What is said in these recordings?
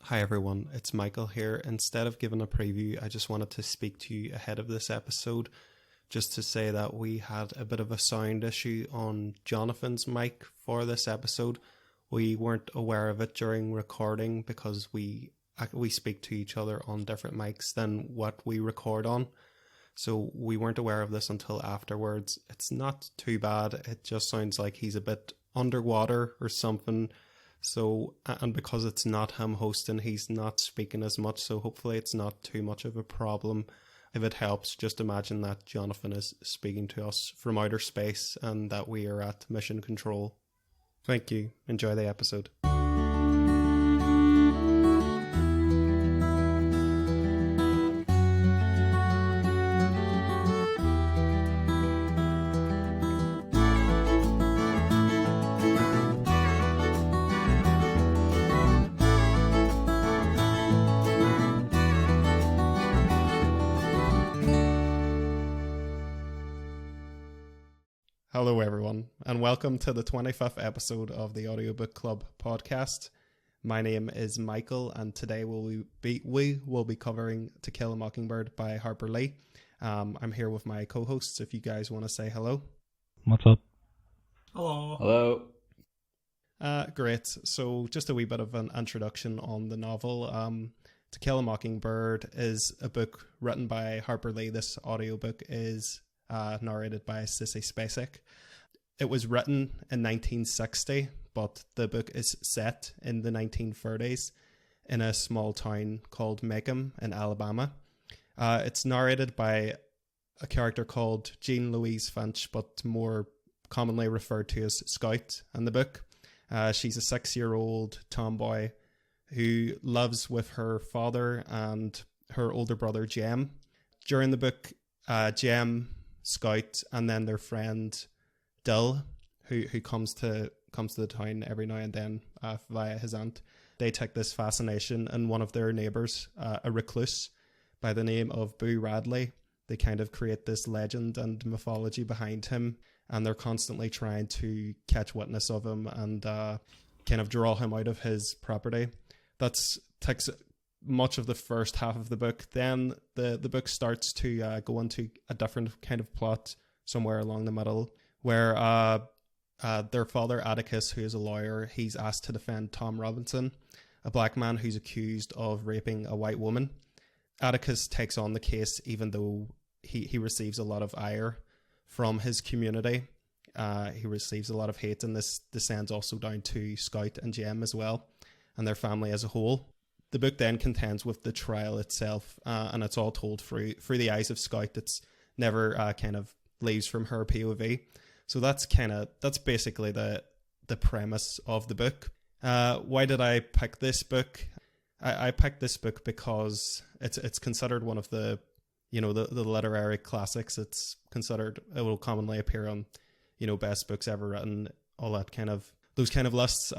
Hi everyone, it's Michael here. Instead of giving a preview, I just wanted to speak to you ahead of this episode, just to say that we had a bit of a sound issue on Jonathan's mic for this episode. We weren't aware of it during recording because we speak to each other on different mics than what we record on. So we weren't aware of this until afterwards. It's not too bad. It just sounds like he's a bit underwater or something. So, and because it's not him hosting, he's not speaking as much. So hopefully it's not too much of a problem. If it helps, just imagine that Jonathan is speaking to us from outer space and that we are at mission control. Thank you. Enjoy the episode. Hello everyone, and welcome to the 25th episode of the Audiobook Club podcast. My name is Michael, and today we will be covering To Kill a Mockingbird by Harper Lee. I'm here with my co-hosts, if you guys want to say hello. What's up? Hello. Great. So just a wee bit of an introduction on the novel. To Kill a Mockingbird is a book written by Harper Lee. This audiobook is narrated by Sissy Spacek. It was written in 1960, but the book is set in the 1930s in a small town called Macomb in Alabama. It's narrated by a character called Jean Louise Finch, but more commonly referred to as Scout in the book. She's a 6-year-old tomboy who lives with her father and her older brother Jem. During the book, Jem, Scout, and then their friend Dill, who comes to the town every now and then via his aunt. They take this fascination in one of their neighbours, a recluse by the name of Boo Radley. They kind of create this legend and mythology behind him, and they're constantly trying to catch witness of him and kind of draw him out of his property. That takes much of the first half of the book. Then the book starts to go into a different kind of plot somewhere along the middle, where their father Atticus, who is a lawyer, he's asked to defend Tom Robinson, a black man who's accused of raping a white woman. Atticus takes on the case even though he receives a lot of ire from his community. He receives a lot of hate, and this descends also down to Scout and Jem as well, and their family as a whole. The book then contends with the trial itself, and it's all told through the eyes of Scout. It's never kind of leaves from her POV. So that's basically the premise of the book. Why did I pick this book? I picked this book because it's considered one of the literary classics. It will commonly appear on best books ever written, all that those kind of lists.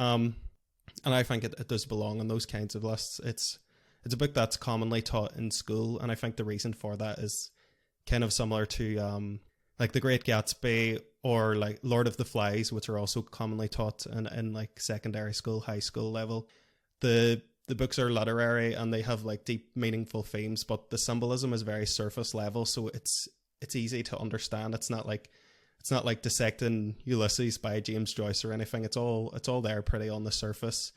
And I think it does belong on those kinds of lists. It's a book that's commonly taught in school, and I think the reason for that is kind of similar to like The Great Gatsby or like Lord of the Flies, which are also commonly taught in like secondary school, high school level. The books are literary and they have like deep, meaningful themes, but the symbolism is very surface level, so it's easy to understand. It's not like Dissecting Ulysses by James Joyce or anything. It's all there pretty on the surface,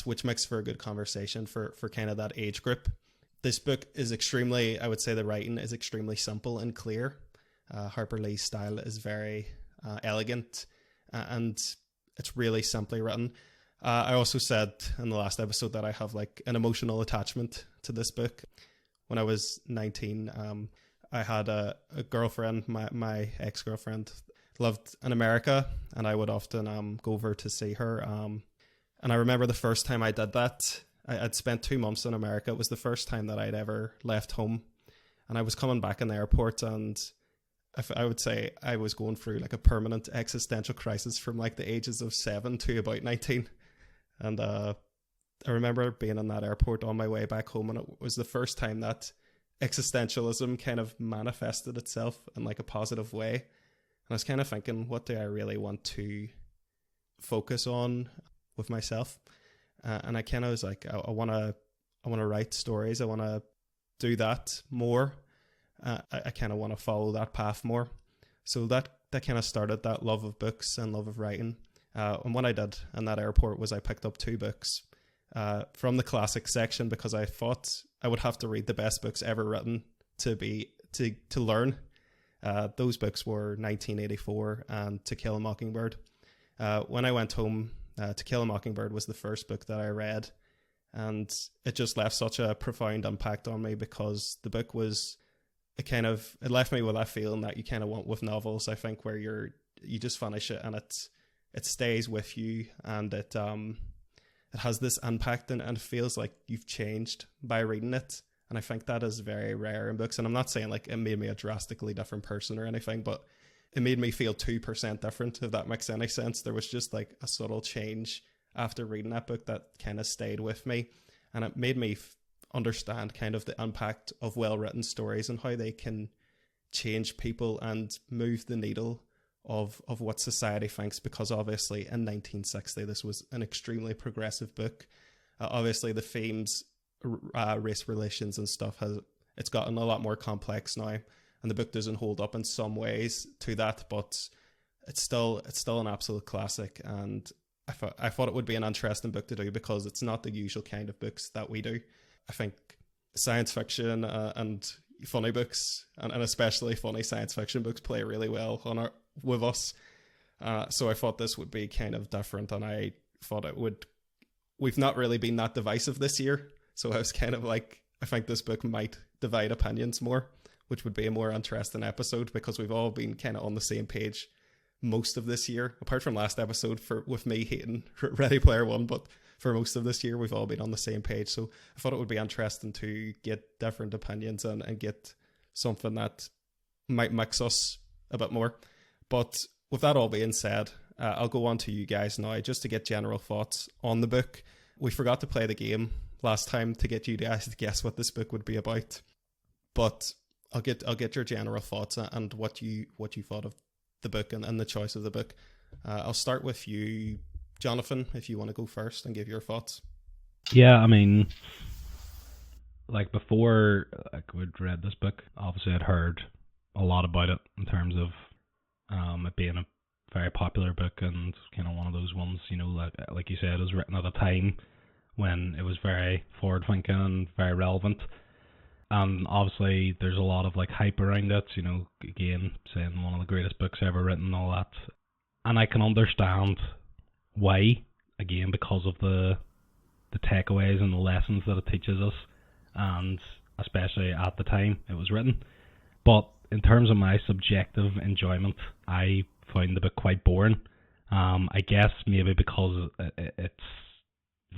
which makes for a good conversation for kind of that age group. This book is I would say the writing is extremely simple and clear. Harper Lee's style is very elegant, and it's really simply written. I also said in the last episode that I have like an emotional attachment to this book. When I was 19, I had a girlfriend, my ex-girlfriend lived in America, and I would often go over to see her. And I remember the first time I did that, I'd spent 2 months in America. It was the first time that I'd ever left home. And I was coming back in the airport, and I would say I was going through like a permanent existential crisis from like the ages of 7 to about 19. And I remember being in that airport on my way back home, and it was the first time that existentialism kind of manifested itself in like a positive way. And I was kind of thinking, what do I really want to focus on with myself? and I kind of was like, I want to write stories. I want to do that more. I kind of want to follow that path more. So that kind of started that love of books and love of writing. And what I did in that airport was I picked up 2 books from the classic section, because I thought I would have to read the best books ever written to learn. Those books were 1984 and To Kill a Mockingbird. When I went home, To Kill a Mockingbird was the first book that I read, and it just left such a profound impact on me, because the book was it left me with that feeling that you kind of want with novels, I think, where you just finish it and it stays with you, and it has this impact, and it feels like you've changed by reading it. And I think that is very rare in books. And I'm not saying like it made me a drastically different person or anything, but it made me feel 2% different, if that makes any sense. There was just like a subtle change after reading that book that kind of stayed with me, and it made me understand kind of the impact of well-written stories and how they can change people and move the needle of what society thinks, because obviously in 1960 this was an extremely progressive book. Obviously the themes, race relations and stuff, it's gotten a lot more complex now, and the book doesn't hold up in some ways to that, but it's still an absolute classic. And I thought it would be an interesting book to do, because it's not the usual kind of books that we do. I think science fiction and funny books, and especially funny science fiction books, play really well with us. So I thought this would be kind of different, and I thought we've not really been that divisive this year. So I was kind of like, I think this book might divide opinions more, which would be a more interesting episode, because we've all been kind of on the same page most of this year, apart from last episode with me hating Ready Player One, but for most of this year we've all been on the same page. So I thought it would be interesting to get different opinions and get something that might mix us a bit more. But with that all being said, I'll go on to you guys now just to get general thoughts on the book. We forgot to play the game last time to get you guys to guess what this book would be about, but I'll get your general thoughts and what you thought of the book and the choice of the book. I'll start with you, Jonathan, if you want to go first and give your thoughts. Yeah, I mean, like before we'd read this book, obviously I'd heard a lot about it in terms of it being a very popular book, and kind of one of those ones, you know, like you said, it was written at a time when it was very forward thinking and very relevant. And obviously there's a lot of like hype around it, you know, again, saying one of the greatest books ever written and all that. And I can understand why, again, because of the takeaways and the lessons that it teaches us, and especially at the time it was written. But in terms of my subjective enjoyment, I found the book quite boring. I guess maybe because it's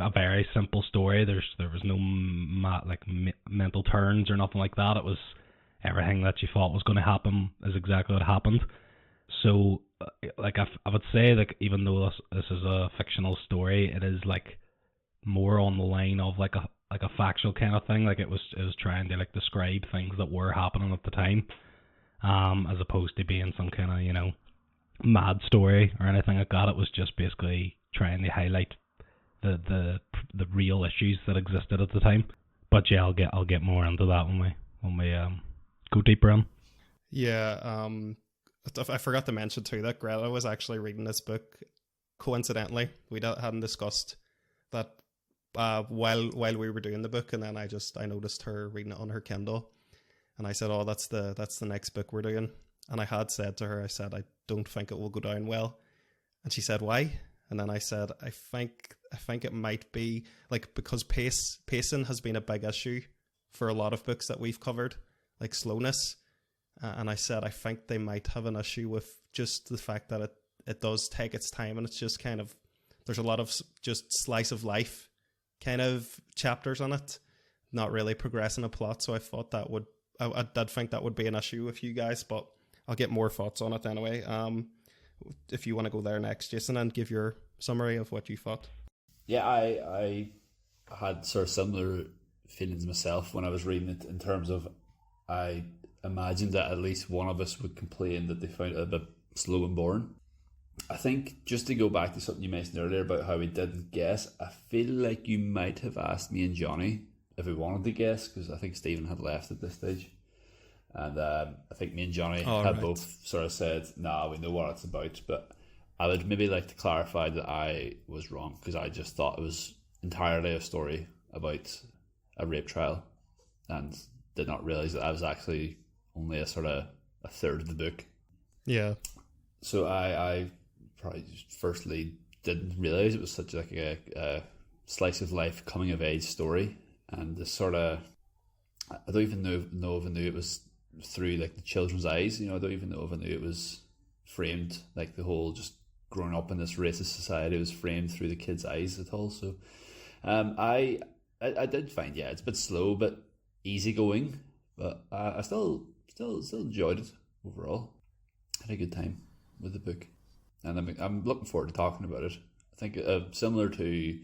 a very simple story. There was no mental turns or nothing like that. It was everything that you thought was going to happen is exactly what happened. So, like I would say, like, even though this is a fictional story, it is like more on the line of like a factual kind of thing. Like it was trying to like describe things that were happening at the time, as opposed to being some kind of, you know, mad story or anything like that. It was just basically trying to highlight the real issues that existed at the time. But yeah, I'll get more into that when we go deeper in. Yeah, I forgot to mention too that Greta was actually reading this book coincidentally. We hadn't discussed that while we were doing the book, and then I noticed her reading it on her Kindle, and I said, "Oh, that's the next book we're doing." And I had said to her, I said, "I don't think it will go down well," and she said, "Why?" And then I said, I think it might be like because pacing has been a big issue for a lot of books that we've covered, like slowness. And I said, I think they might have an issue with just the fact that it does take its time, and it's just kind of, there's a lot of just slice of life kind of chapters on it, not really progressing a plot. So I thought I did think that would be an issue with you guys, but I'll get more thoughts on it anyway. If you want to go there next, Jason, and give your summary of what you thought. Yeah, I had sort of similar feelings myself when I was reading it, in terms of I imagined that at least one of us would complain that they found it a bit slow and boring. I think just to go back to something you mentioned earlier about how we didn't guess, I feel like you might have asked me and Johnny if we wanted to guess, because I think Stephen had left at this stage. And I think me and Johnny had both sort of said, nah, we know what it's about. But I would maybe like to clarify that I was wrong, because I just thought it was entirely a story about a rape trial and did not realise that I was actually only a third of the book. Yeah. So I probably firstly didn't realise it was such like a slice of life coming of age story, and the sort of, I don't even know if I knew it was through like the children's eyes. I don't even know if I knew it was framed, like the whole just growing up in this racist society was framed through the kids' eyes at all. So I did find, it's a bit slow but easygoing, but I still enjoyed it overall. Had a good time with the book, and I'm looking forward to talking about it. I think similar to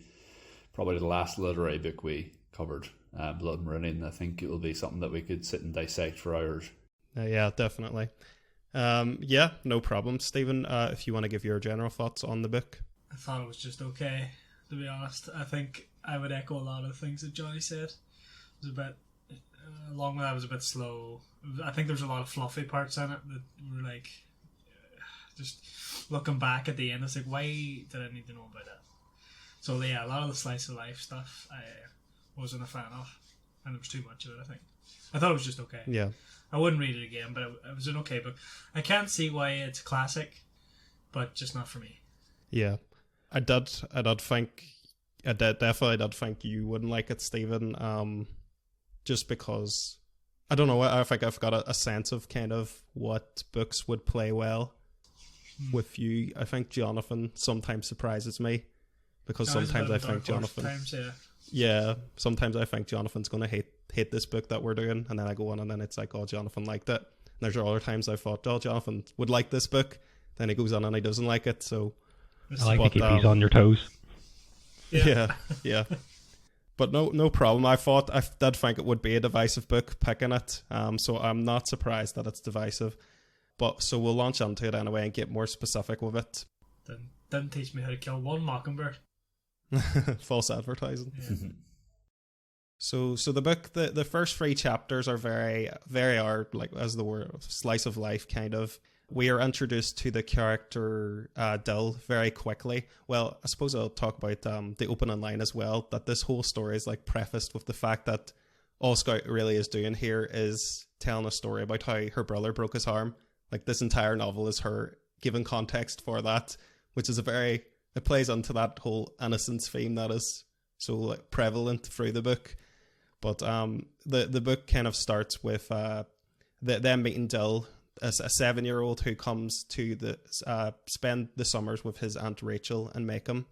probably the last literary book we covered, Blood and Meridian, I think it will be something that we could sit and dissect for hours. Yeah, definitely. Yeah, no problem. Stephen, if you want to give your general thoughts on the book. I thought it was just okay, to be honest. I think I would echo a lot of the things that Johnny said. It was a bit, along with that, it was a bit slow. I think there's a lot of fluffy parts in it that were like, just looking back at the end, it's like, why did I need to know about that? So yeah, a lot of the slice of life stuff I wasn't a fan of, and there was too much of it. I thought it was just okay. Yeah, I wouldn't read it again, but it was an okay book. I can't see why it's a classic, but just not for me. Yeah, I definitely did think you wouldn't like it, Stephen. Just because I don't know. I think I've got a sense of kind of what books would play well with you. I think Jonathan sometimes surprises me, because sometimes I think Jonathan. Sometimes I think Jonathan's going to hate this book that we're doing, and then I go on and then it's like, oh, Jonathan liked it. And there's other times I thought, oh, Jonathan would like this book, then he goes on and he doesn't like it. So I like to keep these on your toes. Yeah. But no problem. I did think it would be a divisive book picking it, so I'm not surprised that it's divisive. But so we'll launch into it anyway and get more specific with it. Didn't teach me how to kill one mockingbird. False advertising. Yeah. So the book, the first 3 chapters are very, very hard, like as the word slice of life kind of. We are introduced to the character Dill very quickly. Well, I suppose I'll talk about the opening line as well, that this whole story is like prefaced with the fact that all Scout really is doing here is telling a story about how her brother broke his arm. Like, this entire novel is her giving context for that, which is it plays into that whole innocence theme that is so like prevalent through the book. But the book kind of starts with them meeting Dill, a 7-year-old who comes to spend the summers with his Aunt Rachel and Macomb.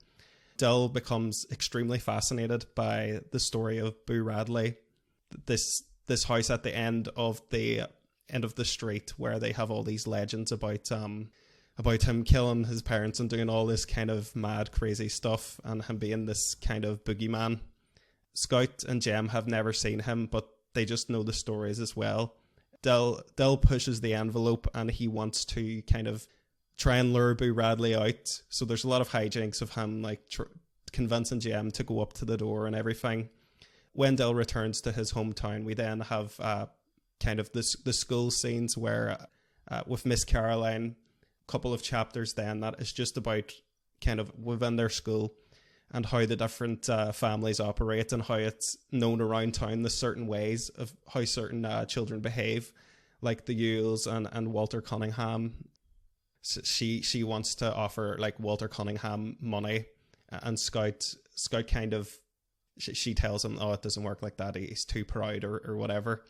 Dill becomes extremely fascinated by the story of Boo Radley, this house at the end of the street where they have all these legends about him killing his parents and doing all this kind of mad, crazy stuff, and him being this kind of boogeyman. Scout and Jem have never seen him, but they just know the stories as well. Dill pushes the envelope, and he wants to kind of try and lure Boo Radley out. So there's a lot of hijinks of him like convincing Jem to go up to the door and everything. When Dill returns to his hometown, we then have kind of the school scenes where with Miss Caroline, a couple of chapters then that is just about kind of within their school and how the different families operate and how it's known around town the certain ways of how certain children behave, like the Yules and Walter Cunningham. She wants to offer like Walter Cunningham money, and Scout kind of, she tells him, oh, it doesn't work like that, he's too proud or whatever.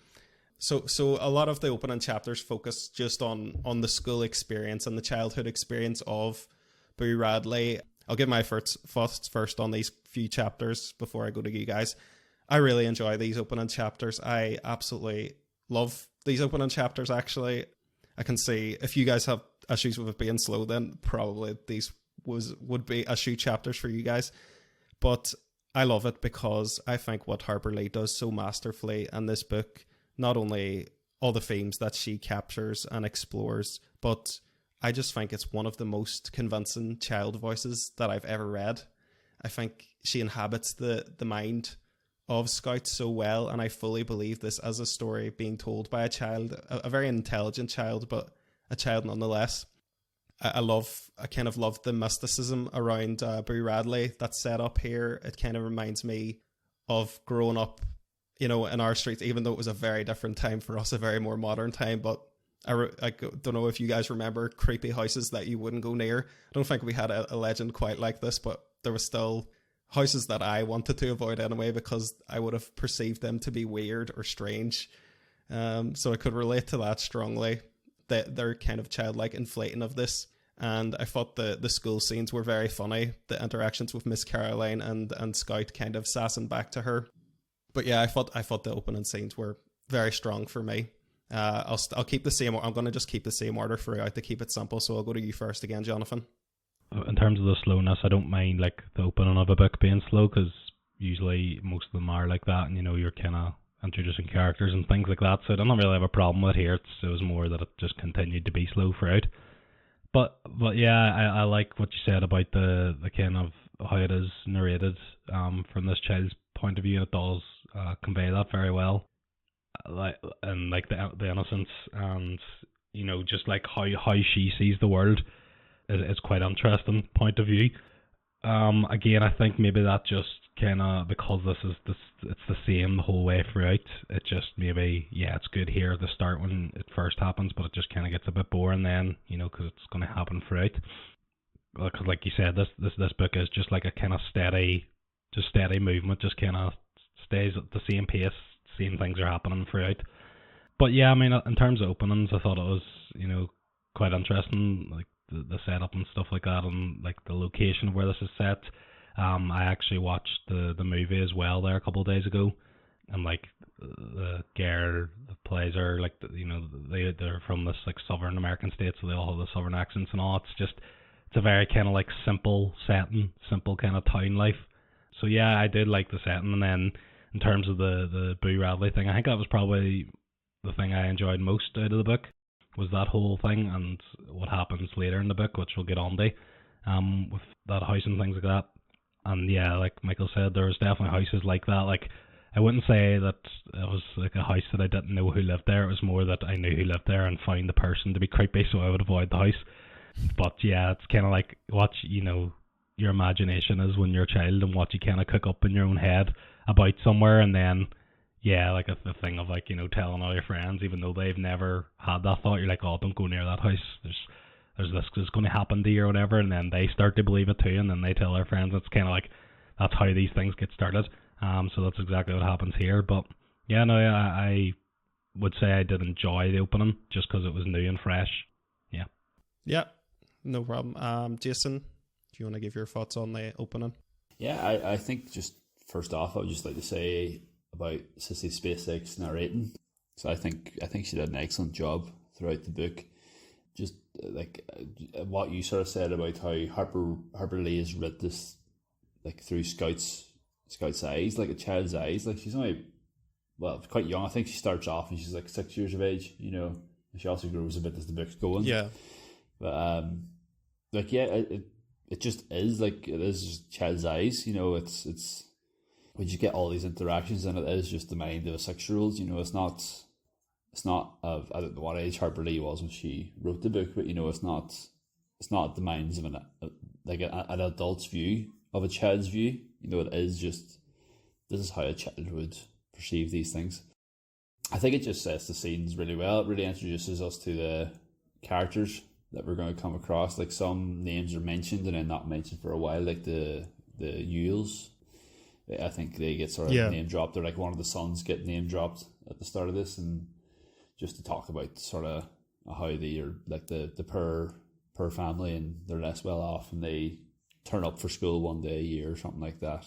So a lot of the opening chapters focus just on the school experience and the childhood experience of Boo Radley. I'll give my thoughts first on these few chapters before I go to you guys. I really enjoy these opening chapters. I absolutely love these opening chapters, actually. I can see if you guys have issues with it being slow, then probably these would be issue chapters for you guys. But I love it because I think what Harper Lee does so masterfully in this book, not only all the themes that she captures and explores, but I just think it's one of the most convincing child voices that I've ever read. I think she inhabits the mind of Scout so well, and I fully believe this as a story being told by a child, a very intelligent child, but a child nonetheless. I kind of love the mysticism around Boo Radley that's set up here. It kind of reminds me of growing up, in our streets, even though it was a very different time for us, a very more modern time. But I don't know if you guys remember creepy houses that you wouldn't go near. I don't think we had a legend quite like this, but there was still houses that I wanted to avoid anyway because I would have perceived them to be weird or strange. So I could relate to that strongly, that they're kind of childlike inflating of this. And I thought the school scenes were very funny, the interactions with Miss Caroline and Scout kind of sassing back to her. But yeah, I thought the opening scenes were very strong for me. I'll keep the same. I'm going to just keep the same order throughout to keep it simple. So I'll go to you first again, Jonathan. In terms of the slowness, I don't mind like the opening of a book being slow, because usually most of them are like that, and you're kind of introducing characters and things like that. So I don't really have a problem with it here. It was more that it just continued to be slow throughout. But yeah, I like what you said about the kind of how it is narrated from this child's point of view. It does convey that very well, like the innocence, and just like how she sees the world. It's quite interesting point of view. Again, I think maybe that just kind of, because it's the same the whole way throughout. It just maybe, it's good here at the start when it first happens, but it just kind of gets a bit boring then, because it's going to happen throughout. Because like you said, this book is just like a kind of steady movement, just kind of stays at the same pace, same things are happening throughout. But yeah, I mean, in terms of openings, I thought it was, quite interesting, like the setup and stuff like that, and like the location of where this is set. I actually watched the movie as well there a couple of days ago, and like the girl that plays her, like they're from this like Southern American state, so they all have the Southern accents and all. It's a very kind of like simple setting, simple kind of town life. So yeah, I did like the setting. And then in terms of the Boo Radley thing, I think that was probably the thing I enjoyed most out of the book, was that whole thing and what happens later in the book, which we'll get on to, with that house and things like that. And yeah, like Michael said, there was definitely houses like that. Like, I wouldn't say that it was like a house that I didn't know who lived there. It was more that I knew who lived there and found the person to be creepy, so I would avoid the house. But yeah, it's kind of like what your imagination is when you're a child, and what you kind of cook up in your own head about somewhere, and then yeah, like the thing of like telling all your friends, even though they've never had that thought. You're like, oh, don't go near that house. There's this is going to happen to you or whatever, and then they start to believe it too, and then they tell their friends. It's kind of like that's how these things get started. So that's exactly what happens here. But yeah, no, I would say I did enjoy the opening just because it was new and fresh. Yeah. Yeah, no problem. Jason, do you want to give your thoughts on the opening? Yeah, I think just first off, I would just like to say about Sissy Spacek's narrating. So I think she did an excellent job throughout the book. Just like what you sort of said about how Harper Lee has read this like through Scout's eyes, like a child's eyes. Like she's only quite young. I think she starts off and she's like 6 years of age. She also grows a bit as the book's going. Yeah. But like yeah, it just is like it is just child's eyes. It's when you get all these interactions, and it is just the mind of a 6-year-old. It's not I don't know what age Harper Lee was when she wrote the book, but it's not the minds of an adult's view of a child's view. It is just, this is how a child would perceive these things. I think it just sets the scenes really well. It really introduces us to the characters that we're going to come across. Like some names are mentioned and then not mentioned for a while, like the Yules. I think they get sort of name dropped. They're like one of the sons get name dropped at the start of this, and just to talk about sort of how they are like the poor family, and they're less well off, and they turn up for school one day a year or something like that,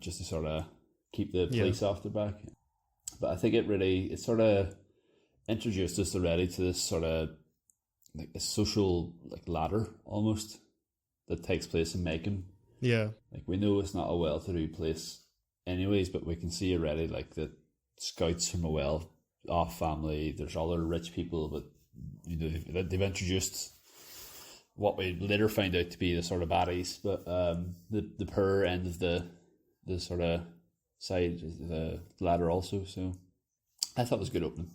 just to sort of keep the police off their back. But I think it sort of introduced us already to this sort of like a social like ladder almost that takes place in Macon. Yeah. Like we know it's not a well-to-do place anyways, but we can see already like that Scout's from a well-off family. There's other rich people, but they've introduced what we later found out to be the sort of baddies, but the poor end of the sort of side, the ladder also. So I thought it was a good opening.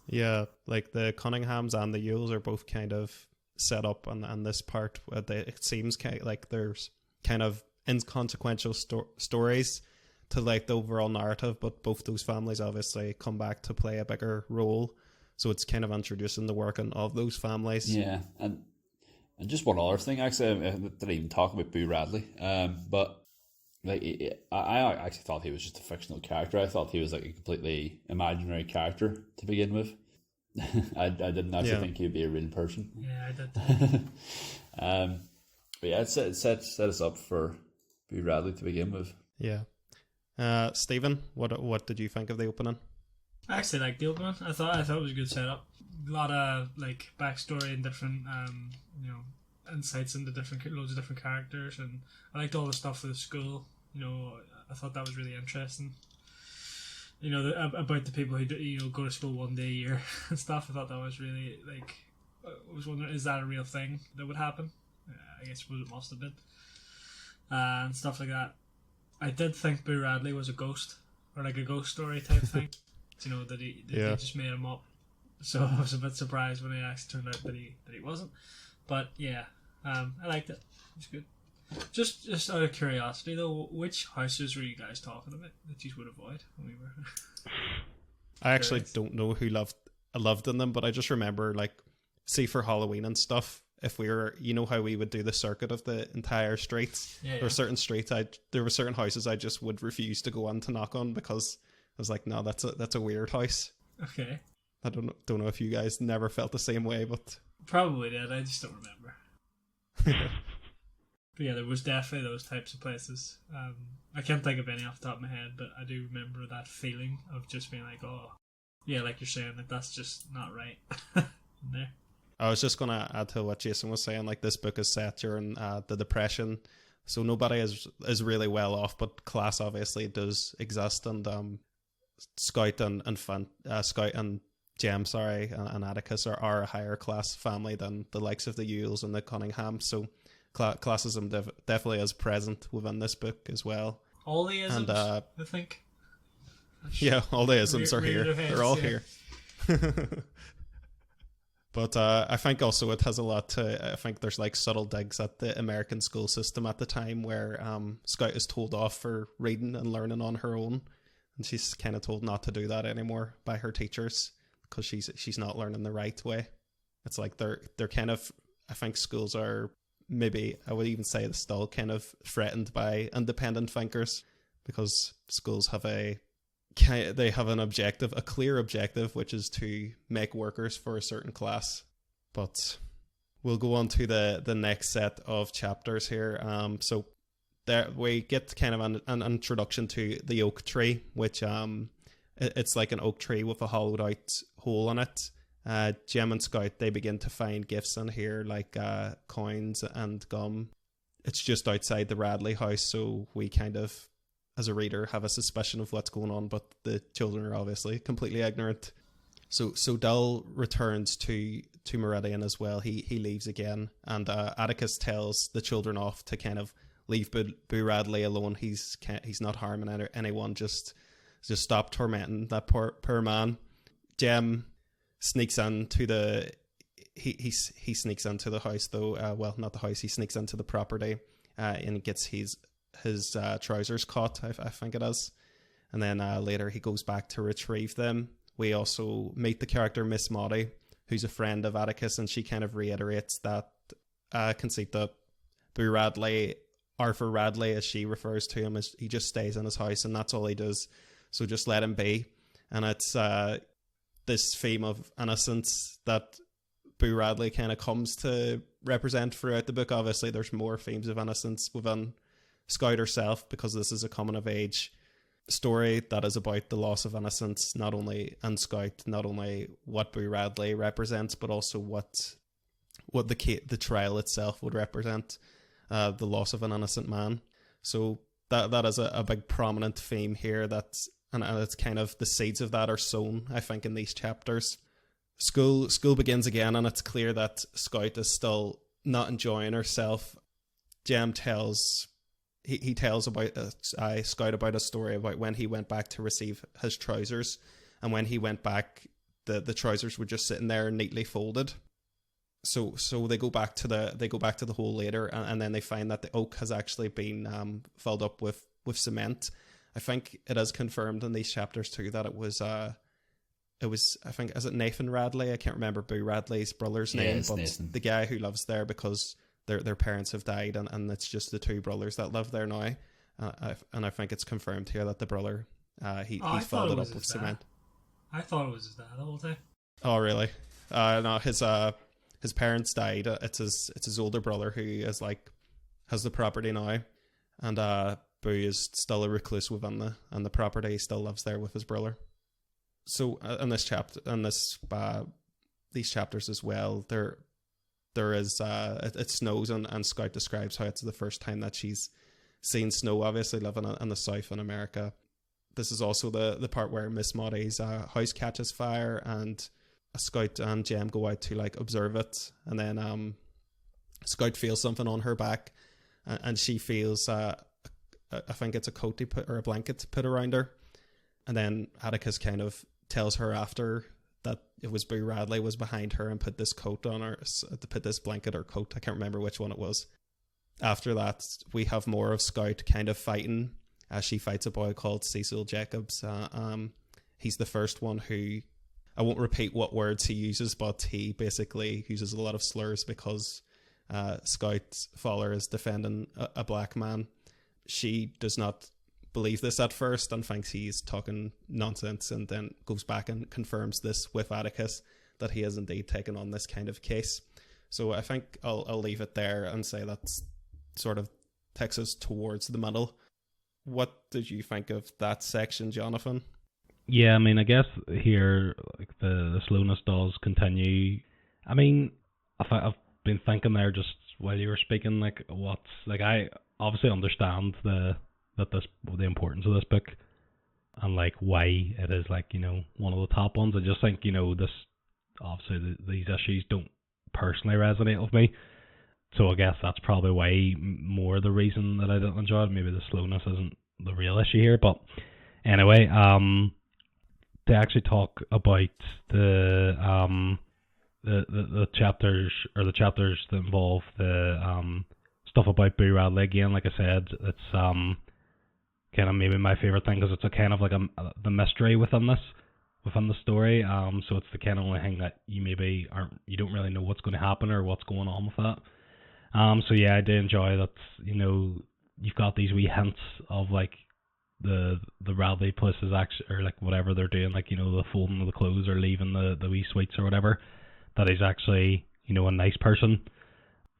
Yeah, like the Cunninghams and the Yules are both kind of set up on this part. It seems like there's kind of inconsequential stories to like the overall narrative, but both those families obviously come back to play a bigger role. So it's kind of introducing the working of those families. Yeah, and just one other thing, actually, I didn't even talk about Boo Radley, but like I actually thought he was just a fictional character. I thought he was like a completely imaginary character to begin with. I didn't actually think he'd be a real person. Yeah, I did. But yeah, it set us up for Boo Radley to begin with. Yeah. Stephen, what did you think of the opening? I actually liked the opening. I thought it was a good setup. A lot of like backstory and different insights into loads of different characters, and I liked all the stuff with the school. I thought that was really interesting. About the people who go to school one day a year and stuff. I thought that was really like. I was wondering, is that a real thing that would happen? I guess it must have been, and stuff like that. I did think Boo Radley was a ghost, or like a ghost story type thing. That they just made him up. So I was a bit surprised when it actually turned out that he wasn't. But yeah, I liked it. It was good. Just out of curiosity though, which houses were you guys talking about that you would avoid when we were? I actually don't know who loved in them, but I just remember like, see for Halloween and stuff. If we were, how we would do the circuit of the entire streets. Yeah. There were certain streets there were certain houses I just would refuse to go on to knock on because I was like, no, that's a weird house. Okay. I don't know if you guys never felt the same way, but probably did. I just don't remember. But yeah, there was definitely those types of places. I can't think of any off the top of my head, but I do remember that feeling of just being like, oh, yeah, like you're saying, like that's just not right. There. I was just going to add to what Jason was saying, like this book is set during the Depression, so nobody is really well off, but class obviously does exist, and Scout and Jem, and Atticus are a higher class family than the likes of the Yules and the Cunningham, so classism definitely is present within this book as well. All the isms, I think. Yeah, all the isms are here. They're all here. But I think also it has a lot to... I think there's like subtle digs at the American school system at the time where Scout is told off for reading and learning on her own. And she's kind of told not to do that anymore by her teachers because she's not learning the right way. It's like they're kind of... I think schools are maybe... I would even say they're still kind of threatened by independent thinkers because schools have they have an objective, a clear objective, which is to make workers for a certain class. But we'll go on to the next set of chapters here. So there we get kind of an introduction to the oak tree, which it's like an oak tree with a hollowed out hole in it. Jem and Scout, they begin to find gifts in here like coins and gum. It's just outside the Radley house, so we kind of, as a reader, have a suspicion of what's going on, but the children are obviously completely ignorant. So Dull returns to Meridian as well. He leaves again, and Atticus tells the children off to kind of leave Boo Radley alone. He's not harming anyone. Just stop tormenting that poor man. Jem sneaks into the he sneaks into the house though. Well, not the house. He sneaks into the property and gets his trousers caught, I think it is, and then later he goes back to retrieve them. We also meet the character Miss Maudie, who's a friend of Atticus, and she kind of reiterates that conceit that Boo Radley, Arthur Radley as she refers to him, he just stays in his house and that's all he does, so just let him be. And it's this theme of innocence that Boo Radley kind of comes to represent throughout the book. Obviously there's more themes of innocence within Scout herself, because this is a coming of age story that is about the loss of innocence, not only in Scout, not only what Boo Radley represents, but also what the trial itself would represent, the loss of an innocent man. So that is a big prominent theme here, and it's kind of the seeds of that are sown, I think, in these chapters. School begins again, and it's clear that Scout is still not enjoying herself. Jem tells he tells about Scout about a story about when he went back to receive his trousers, and when he went back, the trousers were just sitting there neatly folded. So they go back to the hole later, and then they find that the oak has actually been filled up with cement. I think it is confirmed in these chapters too that it was I think, is it Nathan Radley? I can't remember Boo Radley's brother's name, but Nathan. The guy who lives there because their parents have died, and it's just the two brothers that live there now. And I think it's confirmed here that the brother he filled it up with cement. I thought it was his dad the whole time. Oh really? No, his parents died. It's his older brother who is has the property now, and Boo is still a recluse within the property. He still lives there with his brother. So in this chapter, these chapters as well, there is it snows, and Scout describes how it's the first time that she's seen snow. Obviously, living in the South in America, this is also the part where Miss Maudie's house catches fire, and Scout and Jem go out to observe it, and then Scout feels something on her back, and she feels I think it's a coat or a blanket put around her, and then Atticus kind of tells her after that it was Boo Radley was behind her and put this coat on her, to put this blanket or coat. I can't remember which one it was. After that, we have more of Scout kind of fighting as she fights a boy called Cecil Jacobs. He's the first one who, I won't repeat what words he uses, but he basically uses a lot of slurs because Scout's father is defending a black man. She does not believe this at first and thinks he's talking nonsense, and then goes back and confirms this with Atticus that he has indeed taken on this kind of case. So I think I'll leave it there and say that's sort of takes us towards the middle. What did you think of that section, Jonathan? Yeah, I mean, I guess here the slowness does continue. I mean, I've been thinking there just while you were speaking, I obviously understand the importance of this book and why it is one of the top ones. I just think this obviously these issues don't personally resonate with me, so I guess that's probably why more the reason that I didn't enjoy it. Maybe the slowness isn't the real issue here, but anyway, to actually talk about the chapters that involve the stuff about Boo Radley again. Like I said, it's kind of maybe my favorite thing because it's a kind of the mystery within the story. So it's the kind of only thing that you don't really know what's going to happen or what's going on with that. So yeah, I did enjoy that. You've got these wee hints of the Radley places actually, or whatever they're doing, the folding of the clothes or leaving the wee suites or whatever, that he's actually a nice person.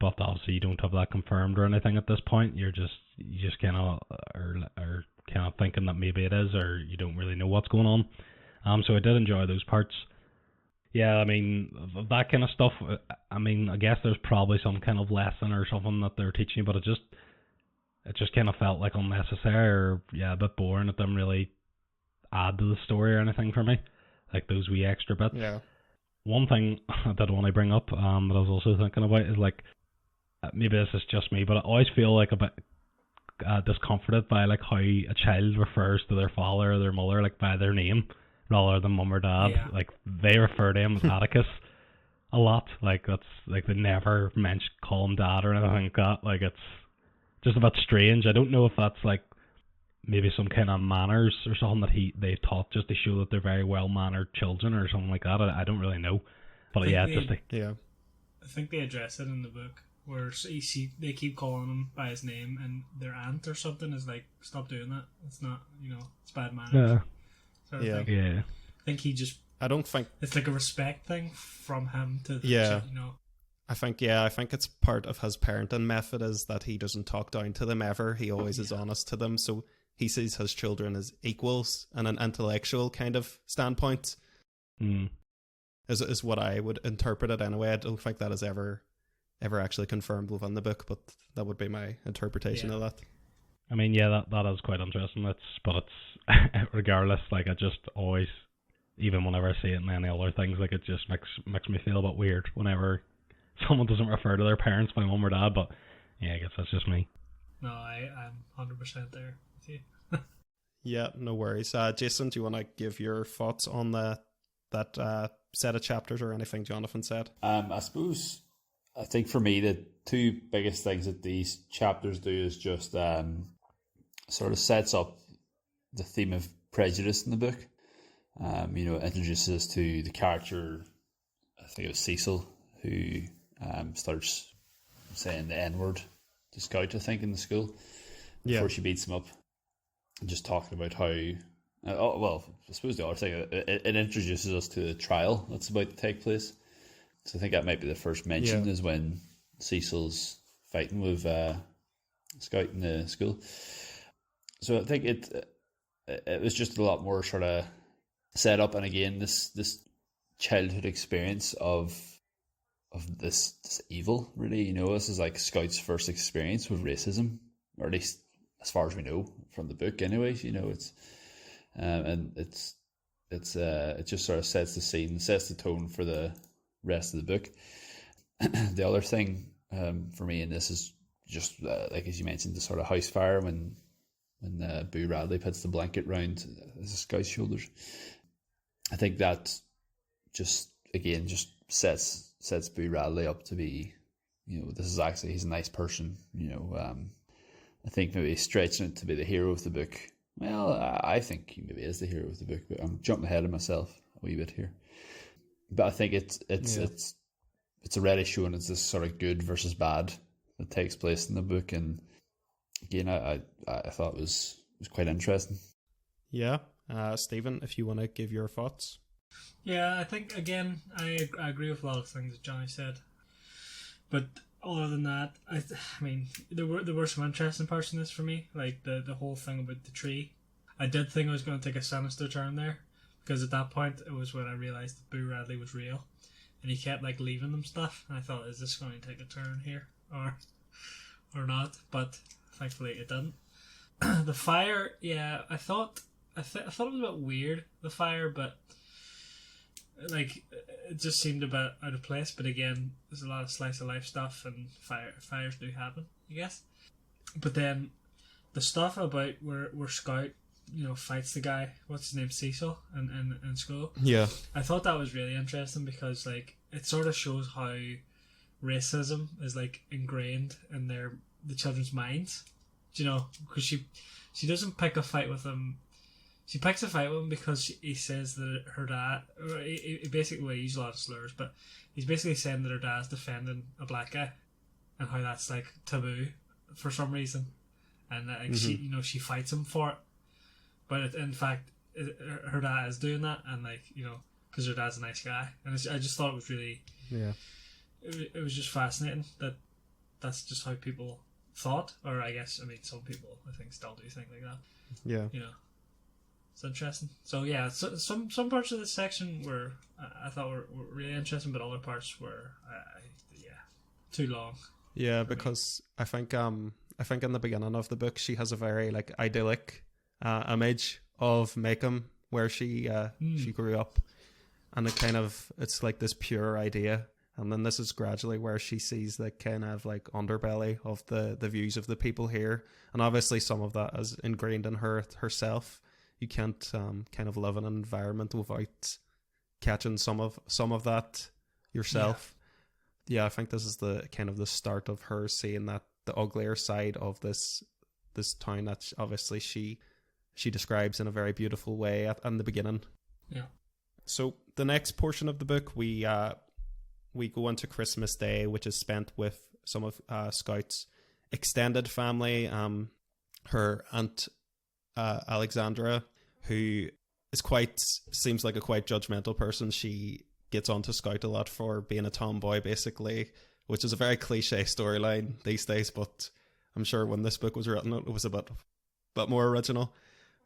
But obviously you don't have that confirmed or anything at this point. You just kind of are kind of thinking that maybe it is, or you don't really know what's going on. So I did enjoy those parts. Yeah, I mean, that kind of stuff. I mean, I guess there's probably some kind of lesson or something that they're teaching you, but it just kind of felt unnecessary, or a bit boring. It didn't really add to the story or anything for me, those wee extra bits. Yeah. One thing I did want to bring up that I was also thinking about is maybe this is just me, but I always feel a bit discomforted by how a child refers to their father or their mother by their name rather than mum or dad. Yeah. They refer to him as Atticus a lot. That's they never call him dad or anything like that. It's just a bit strange. I don't know if that's maybe some kind of manners or something that they taught just to show that they're very well mannered children or something like that. I don't really know, but I think they address it in the book where they keep calling him by his name, and their aunt or something is stop doing that. It's not, it's bad manners. Yeah. Sort of Yeah. I think I don't think it's a respect thing from him to the I think it's part of his parenting method is that he doesn't talk down to them ever. He always is honest to them, so he sees his children as equals in an intellectual kind of standpoint. Is what I would interpret it anyway. I don't think that is ever actually confirmed within the book, but that would be my interpretation of that. I mean, that is quite interesting. But it's regardless. I just always even whenever I see it in any other things, like it just makes me feel a bit weird whenever someone doesn't refer to their parents by mum or dad. But yeah, I guess that's just me. No, I'm 100% there with you. Yeah, no worries. Jason, do you want to give your thoughts on that set of chapters or anything Jonathan said? I suppose, I think for me, the two biggest things that these chapters do is just sort of sets up the theme of prejudice in the book. Introduces us to the character, I think it was Cecil, who starts saying the N-word to Scout, I think, in the school, before she beats him up. And just talking about how, I suppose the other thing, it introduces us to the trial that's about to take place. So I think that might be the first mention, is when Cecil's fighting with Scout in the school. So I think it was just a lot more sort of set up, and again, this childhood experience of this evil, really. This is like Scout's first experience with racism, or at least as far as we know from the book anyways. It's and it just sort of sets the scene, sets the tone for the rest of the book. The other thing for me in this is just like, as you mentioned, the sort of house fire when Boo Radley puts the blanket round the Scout's shoulders. I think that just sets Boo Radley up to be, this is actually, he's a nice person. I think maybe stretching it to be the hero of the book. Well, I think he maybe is the hero of the book, but I'm jumping ahead of myself a wee bit here. But I think it's already showing it's this sort of good versus bad that takes place in the book, and again, I thought it was quite interesting. Yeah, Stephen, if you want to give your thoughts. Yeah, I think again I agree with a lot of things that Johnny said, but other than that, I mean there were some interesting parts in this for me, like the whole thing about the tree. I did think it was going to take a sinister turn there, because at that point it was when I realised that Boo Radley was real, and he kept like leaving them stuff, and I thought, is this going to take a turn here or not? But thankfully it didn't. The fire, yeah, I thought it was a bit weird, the fire, but like it just seemed a bit out of place. But again, there's a lot of slice of life stuff, and fires do happen, I guess. But then the stuff about where Scout, fights the guy, what's his name, Cecil, in school. Yeah, I thought that was really interesting, because like it sort of shows how racism is like ingrained in the children's minds. Because she doesn't pick a fight with him. She picks a fight with him because he says that her dad, or he basically, he uses a lot of slurs, but he's basically saying that her dad's defending a black guy, and how that's like taboo for some reason, and she fights him for it, but in fact her dad is doing that, and because her dad's a nice guy, and I just thought it was really, it was just fascinating that that's just how people thought, or some people I think still do think like that. Yeah. It's interesting. So yeah, some parts of this section were I thought were really interesting, but other parts were too long. Yeah, because I think in the beginning of the book she has a very like idyllic image of Macomb, where she grew up, and it's like this pure idea, and then this is gradually where she sees the kind of like underbelly of the views of the people here, and obviously some of that is ingrained in herself. You can't kind of live in an environment without catching some of that yourself. Yeah, I think this is the kind of the start of her seeing that the uglier side of this town that obviously she describes in a very beautiful way in the beginning. Yeah. So the next portion of the book, we go into Christmas Day, which is spent with some of Scout's extended family. Her aunt Alexandra, who seems like a quite judgmental person. She gets onto Scout a lot for being a tomboy, basically, which is a very cliche storyline these days, but I'm sure when this book was written it was a bit more original.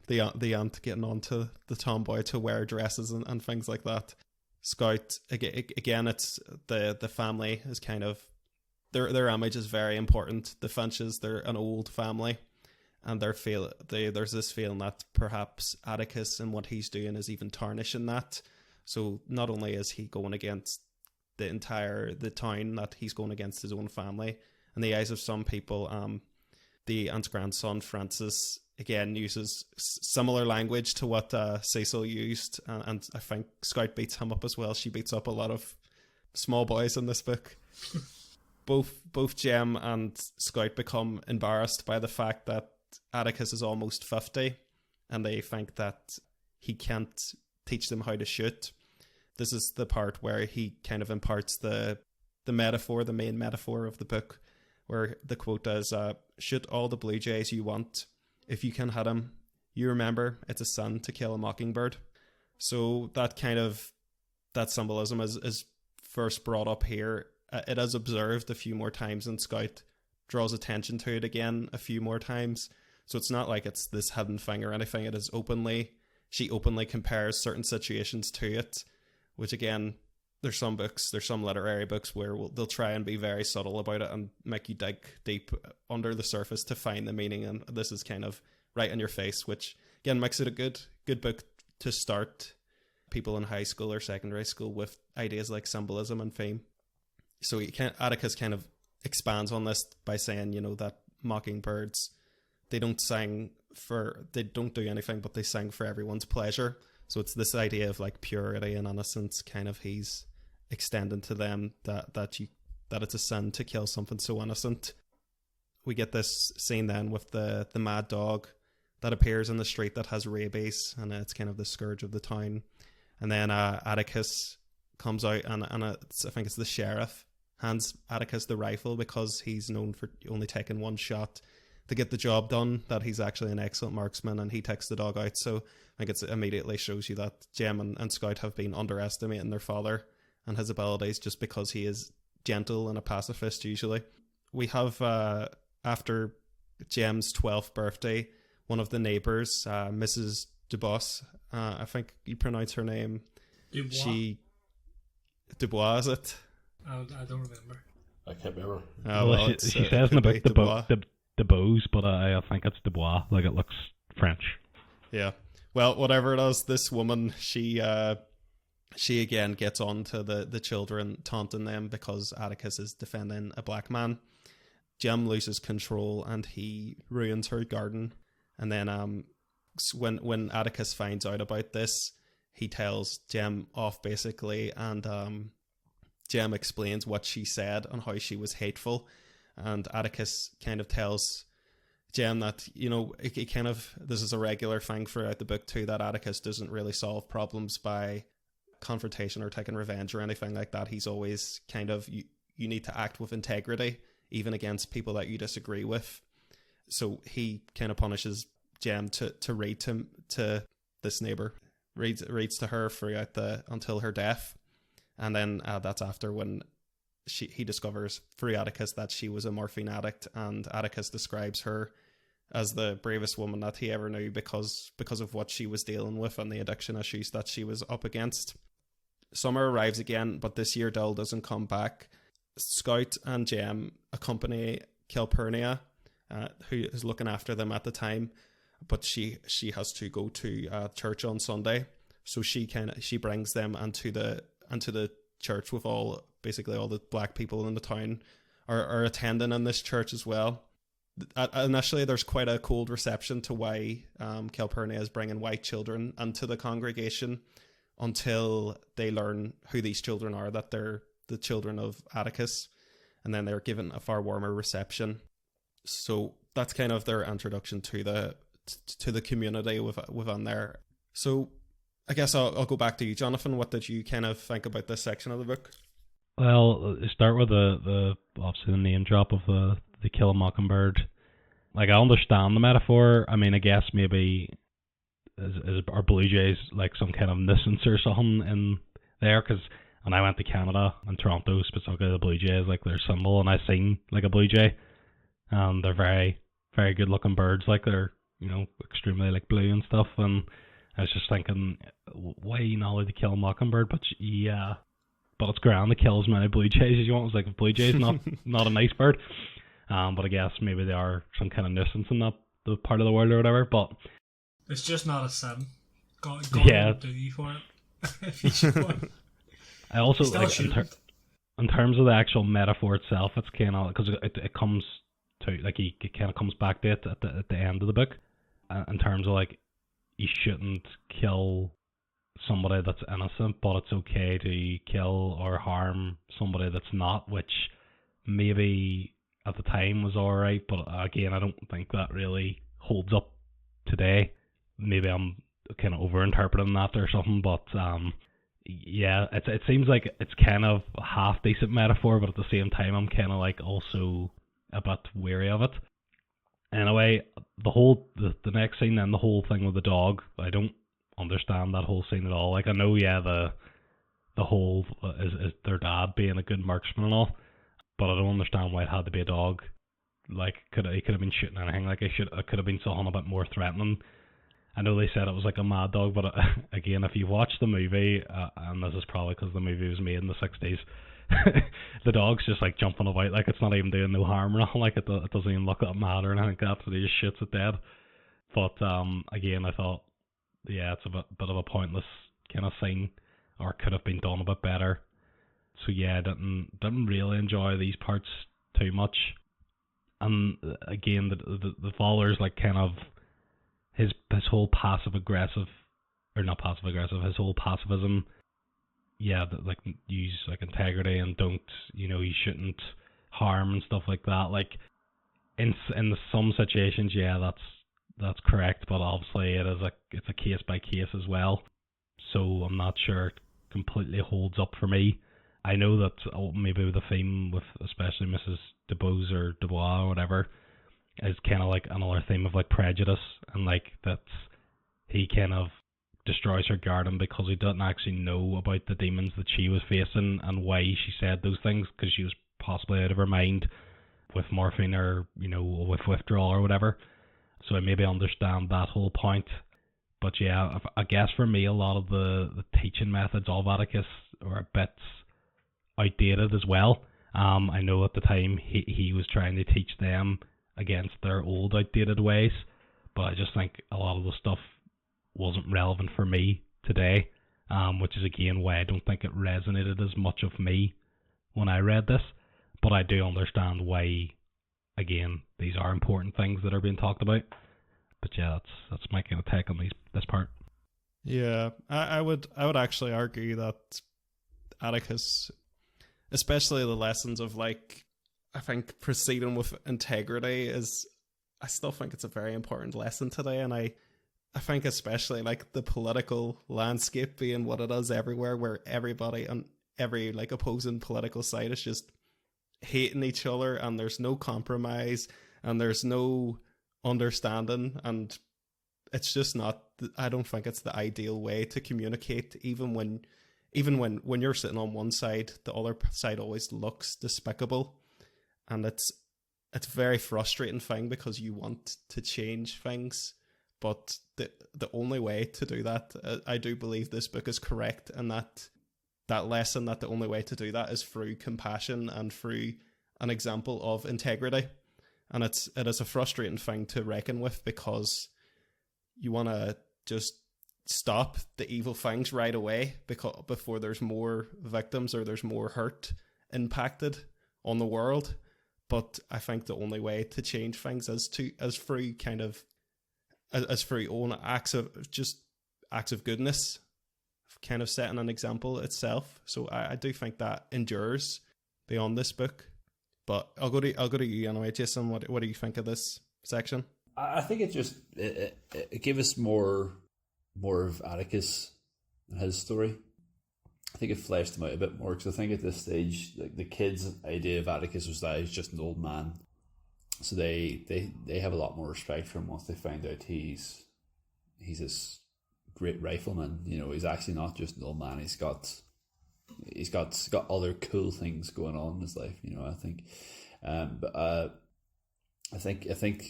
The aunt getting onto the tomboy to wear dresses and things like that. Scout, again, it's the family is kind of their image is very important. The Finches, they're an old family, and there's this feeling that perhaps Atticus and what he's doing is even tarnishing that. So not only is he going against the town, that he's going against his own family. In the eyes of some people, the aunt's grandson Francis again uses similar language to what Cecil used, and I think Scout beats him up as well. She beats up a lot of small boys in this book. Both Jem and Scout become embarrassed by the fact that Atticus is almost 50, and they think that he can't teach them how to shoot. This is the part where he kind of imparts the metaphor, the main metaphor of the book, where the quote is, "Shoot all the bluejays you want. If you can hit him, you remember it's a sin to kill a mockingbird." So that symbolism is first brought up here. It is observed a few more times, and Scout draws attention to it again a few more times. So it's not like it's this hidden thing or anything. It is she openly compares certain situations to it, which again, there's some literary books where they'll try and be very subtle about it and make you dig deep under the surface to find the meaning. And this is kind of right in your face, which again makes it a good book to start people in high school or secondary school with ideas like symbolism and theme. So Atticus kind of expands on this by saying, that mockingbirds, they don't do anything, but they sing for everyone's pleasure. So it's this idea of like purity and innocence, kind of he's extending to them that it's a sin to kill something so innocent. We get this scene then with the mad dog that appears in the street that has rabies, and it's kind of the scourge of the town. And then Atticus comes out, and I think it's the sheriff hands Atticus the rifle because he's known for only taking one shot to get the job done, that he's actually an excellent marksman, and he takes the dog out. So I think it immediately shows you that Jem and Scout have been underestimating their father and his abilities just because he is gentle and a pacifist usually. We have, after Jem's 12th birthday, one of the neighbours, Mrs. Dubois, I think you pronounce her name. Dubois, is it? I don't remember. I can't remember. She says in the book the bows, but I think it's Dubois. Like, it looks French. Yeah. Well, whatever it is, this woman, she again gets on to the children, taunting them because Atticus is defending a black man. Jem loses control and he ruins her garden. And then when Atticus finds out about this, he tells Jem off basically, and Jem explains what she said and how she was hateful. And Atticus kind of tells Jem that, this is a regular thing throughout the book too, that Atticus doesn't really solve problems by confrontation or taking revenge or anything like that. He's always kind of, you need to act with integrity, even against people that you disagree with. So he kind of punishes Jem to read to this neighbour, reads to her throughout until her death. And then that's after when he discovers through Atticus that she was a morphine addict, and Atticus describes her as the bravest woman that he ever knew because of what she was dealing with and the addiction issues that she was up against. Summer arrives again, but this year Dill doesn't come back. Scout and Jem accompany Calpurnia, who is looking after them at the time, but she has to go to church on Sunday, so she brings them into the church with basically all the black people in the town are attending in this church as well. Initially, there's quite a cold reception to why Calpurnia is bringing white children into the congregation until they learn who these children are, that they're the children of Atticus, and then they're given a far warmer reception. So that's kind of their introduction to the community within there. So I guess I'll go back to you, Jonathan. What did you kind of think about this section of the book? Well, start with the obviously the name drop of the Kill a Mockingbird. Like, I understand the metaphor. I mean, I guess maybe are bluejays like some kind of nuisance or something in there? Because when I went to Canada and Toronto, specifically the bluejays, like their symbol, and I seen like a bluejay, and they're very, very good looking birds. Like, they're extremely like blue and stuff. And I was just thinking, why not allowed to kill a mockingbird? But yeah, but it's grand to kill as many blue jays as you want. It's like a blue jay's not a nice bird. But I guess maybe they are some kind of nuisance in that the part of the world or whatever. But It's just not a sin. God Yeah. won't do you for it. If you should want. I also Still like shouldn't. in terms of the actual metaphor itself, it's kind of because it comes to like he kind of comes back to it at the end of the book, in terms of like you shouldn't kill somebody that's innocent, but it's okay to kill or harm somebody that's not, which maybe at the time was alright, but again, I don't think that really holds up today. Maybe I'm kind of over-interpreting that or something, but yeah, it seems like it's kind of a half decent metaphor, but at the same time, I'm kind of like also a bit wary of it. Anyway, the next scene and the whole thing with the dog, I don't understand that whole scene at all. Like I know, yeah, the whole is their dad being a good marksman and all, but I don't understand why it had to be a dog. Like he could have been shooting anything. Like it could have been something a bit more threatening. I know they said it was like a mad dog, but again, if you watch the movie, and this is probably because the movie was made in the 60s, the dog's just like jumping about, like it's not even doing no harm or nothing, like it doesn't even look that mad or anything like that, so he just shoots it dead. But again, I thought, yeah, it's a bit of a pointless kind of scene, or could have been done a bit better. So yeah, I didn't really enjoy these parts too much. And again, the followers like kind of his whole passive aggressive, or not passive aggressive, his whole pacifism. Yeah, like use like integrity and don't, you shouldn't harm and stuff like that. Like in some situations, yeah, that's correct, but obviously it's a case by case as well. So I'm not sure it completely holds up for me. I know that maybe the theme with especially Mrs. DuBois or Dubois or whatever is kind of like another theme of like prejudice, and like that he kind of destroys her garden because he doesn't actually know about the demons that she was facing and why she said those things, because she was possibly out of her mind with morphine or with withdrawal or whatever. So I maybe understand that whole point. But yeah, I guess for me a lot of the teaching methods of Atticus are a bit outdated as well. I know at the time he was trying to teach them against their old outdated ways, but I just think a lot of the stuff wasn't relevant for me today, which is again why I don't think it resonated as much with me when I read this. But I do understand why, again, these are important things that are being talked about. But yeah, that's my kind of take on this part. Yeah, I would actually argue that Atticus, especially the lessons of like, I think proceeding with integrity I still think it's a very important lesson today, and I think especially like the political landscape being what it is everywhere, where everybody on every like opposing political side is just hating each other, and there's no compromise and there's no understanding, and it's just not, I don't think it's the ideal way to communicate. Even when you're sitting on one side, the other side always looks despicable, and it's a very frustrating thing because you want to change things, but the only way to do that, I do believe this book is correct, and that lesson, that the only way to do that is through compassion and through an example of integrity. And it is a frustrating thing to reckon with, because you want to just stop the evil things right away before there's more victims or there's more hurt impacted on the world. But I think the only way to change things is through own acts of goodness, kind of setting an example itself. So I do think that endures beyond this book. But I'll go to you anyway, Jason. What do you think of this section? I think it gave us more of Atticus and his story. I think it fleshed him out a bit more, because I think at this stage, like, the kids' idea of Atticus was that he's just an old man. So they have a lot more respect for him once they find out he's this great rifleman. He's actually not just an old man. He's got other cool things going on in his life. I think, but I think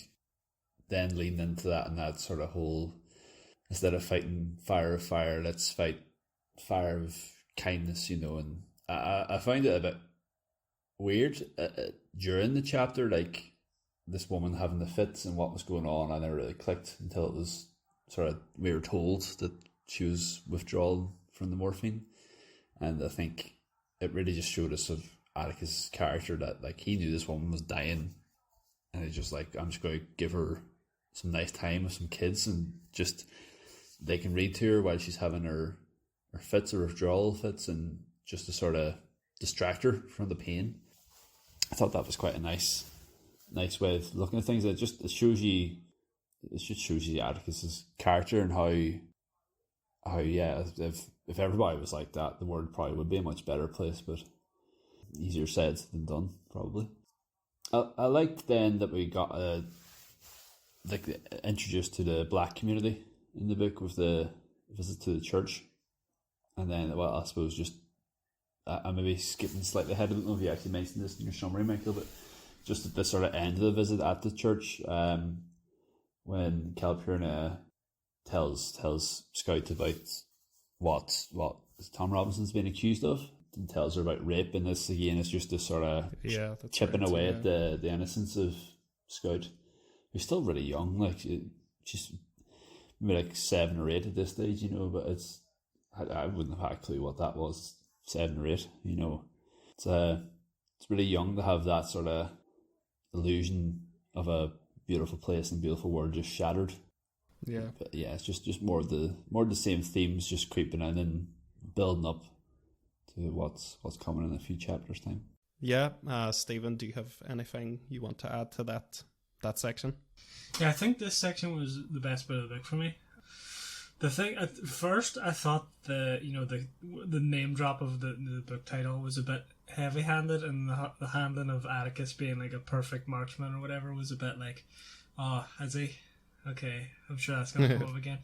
then leading into that, and that sort of whole, instead of fighting fire with fire, let's fight fire with kindness. And I find it a bit weird during the chapter, like this woman having the fits and what was going on. I never really clicked until it was sort of, we were told that she was withdrawing from the morphine. And I think it really just showed us of Atticus' character that, like, he knew this woman was dying, and he's just like, I'm just going to give her some nice time with some kids, and just they can read to her while she's having her fits or withdrawal fits, and just to sort of distract her from the pain. I thought that was quite a nice way of looking at things. It just shows you Atticus's character, and how yeah, if everybody was like that, the world probably would be a much better place, but easier said than done, probably. I liked then that we got introduced to the black community in the book with the visit to the church, and then, well, I suppose just I'm maybe skipping slightly ahead. I don't know if you actually mentioned this in your summary, Michael, but just at the sort of end of the visit at the church, when Calpurnia tells Scout about what Tom Robinson's been accused of, and tells her about rape, and this again is just this sort of chipping away at the innocence of Scout, who's still really young, like she's maybe like 7 or 8 at this stage, you know, but I wouldn't have had a clue what that was, 7 or 8, you know. It's really young to have that sort of illusion of a beautiful place and beautiful world just shattered. Yeah. But yeah, it's just more of the same themes just creeping in and building up to what's coming in a few chapters' time. Yeah. Stephen, do you have anything you want to add to that section? Yeah, I think this section was the best bit of the book for me. The thing at first, I thought the name drop of the book title was a bit heavy-handed, and the handling of Atticus being like a perfect marksman or whatever was a bit like, oh, has he? Okay, I'm sure that's gonna come up again.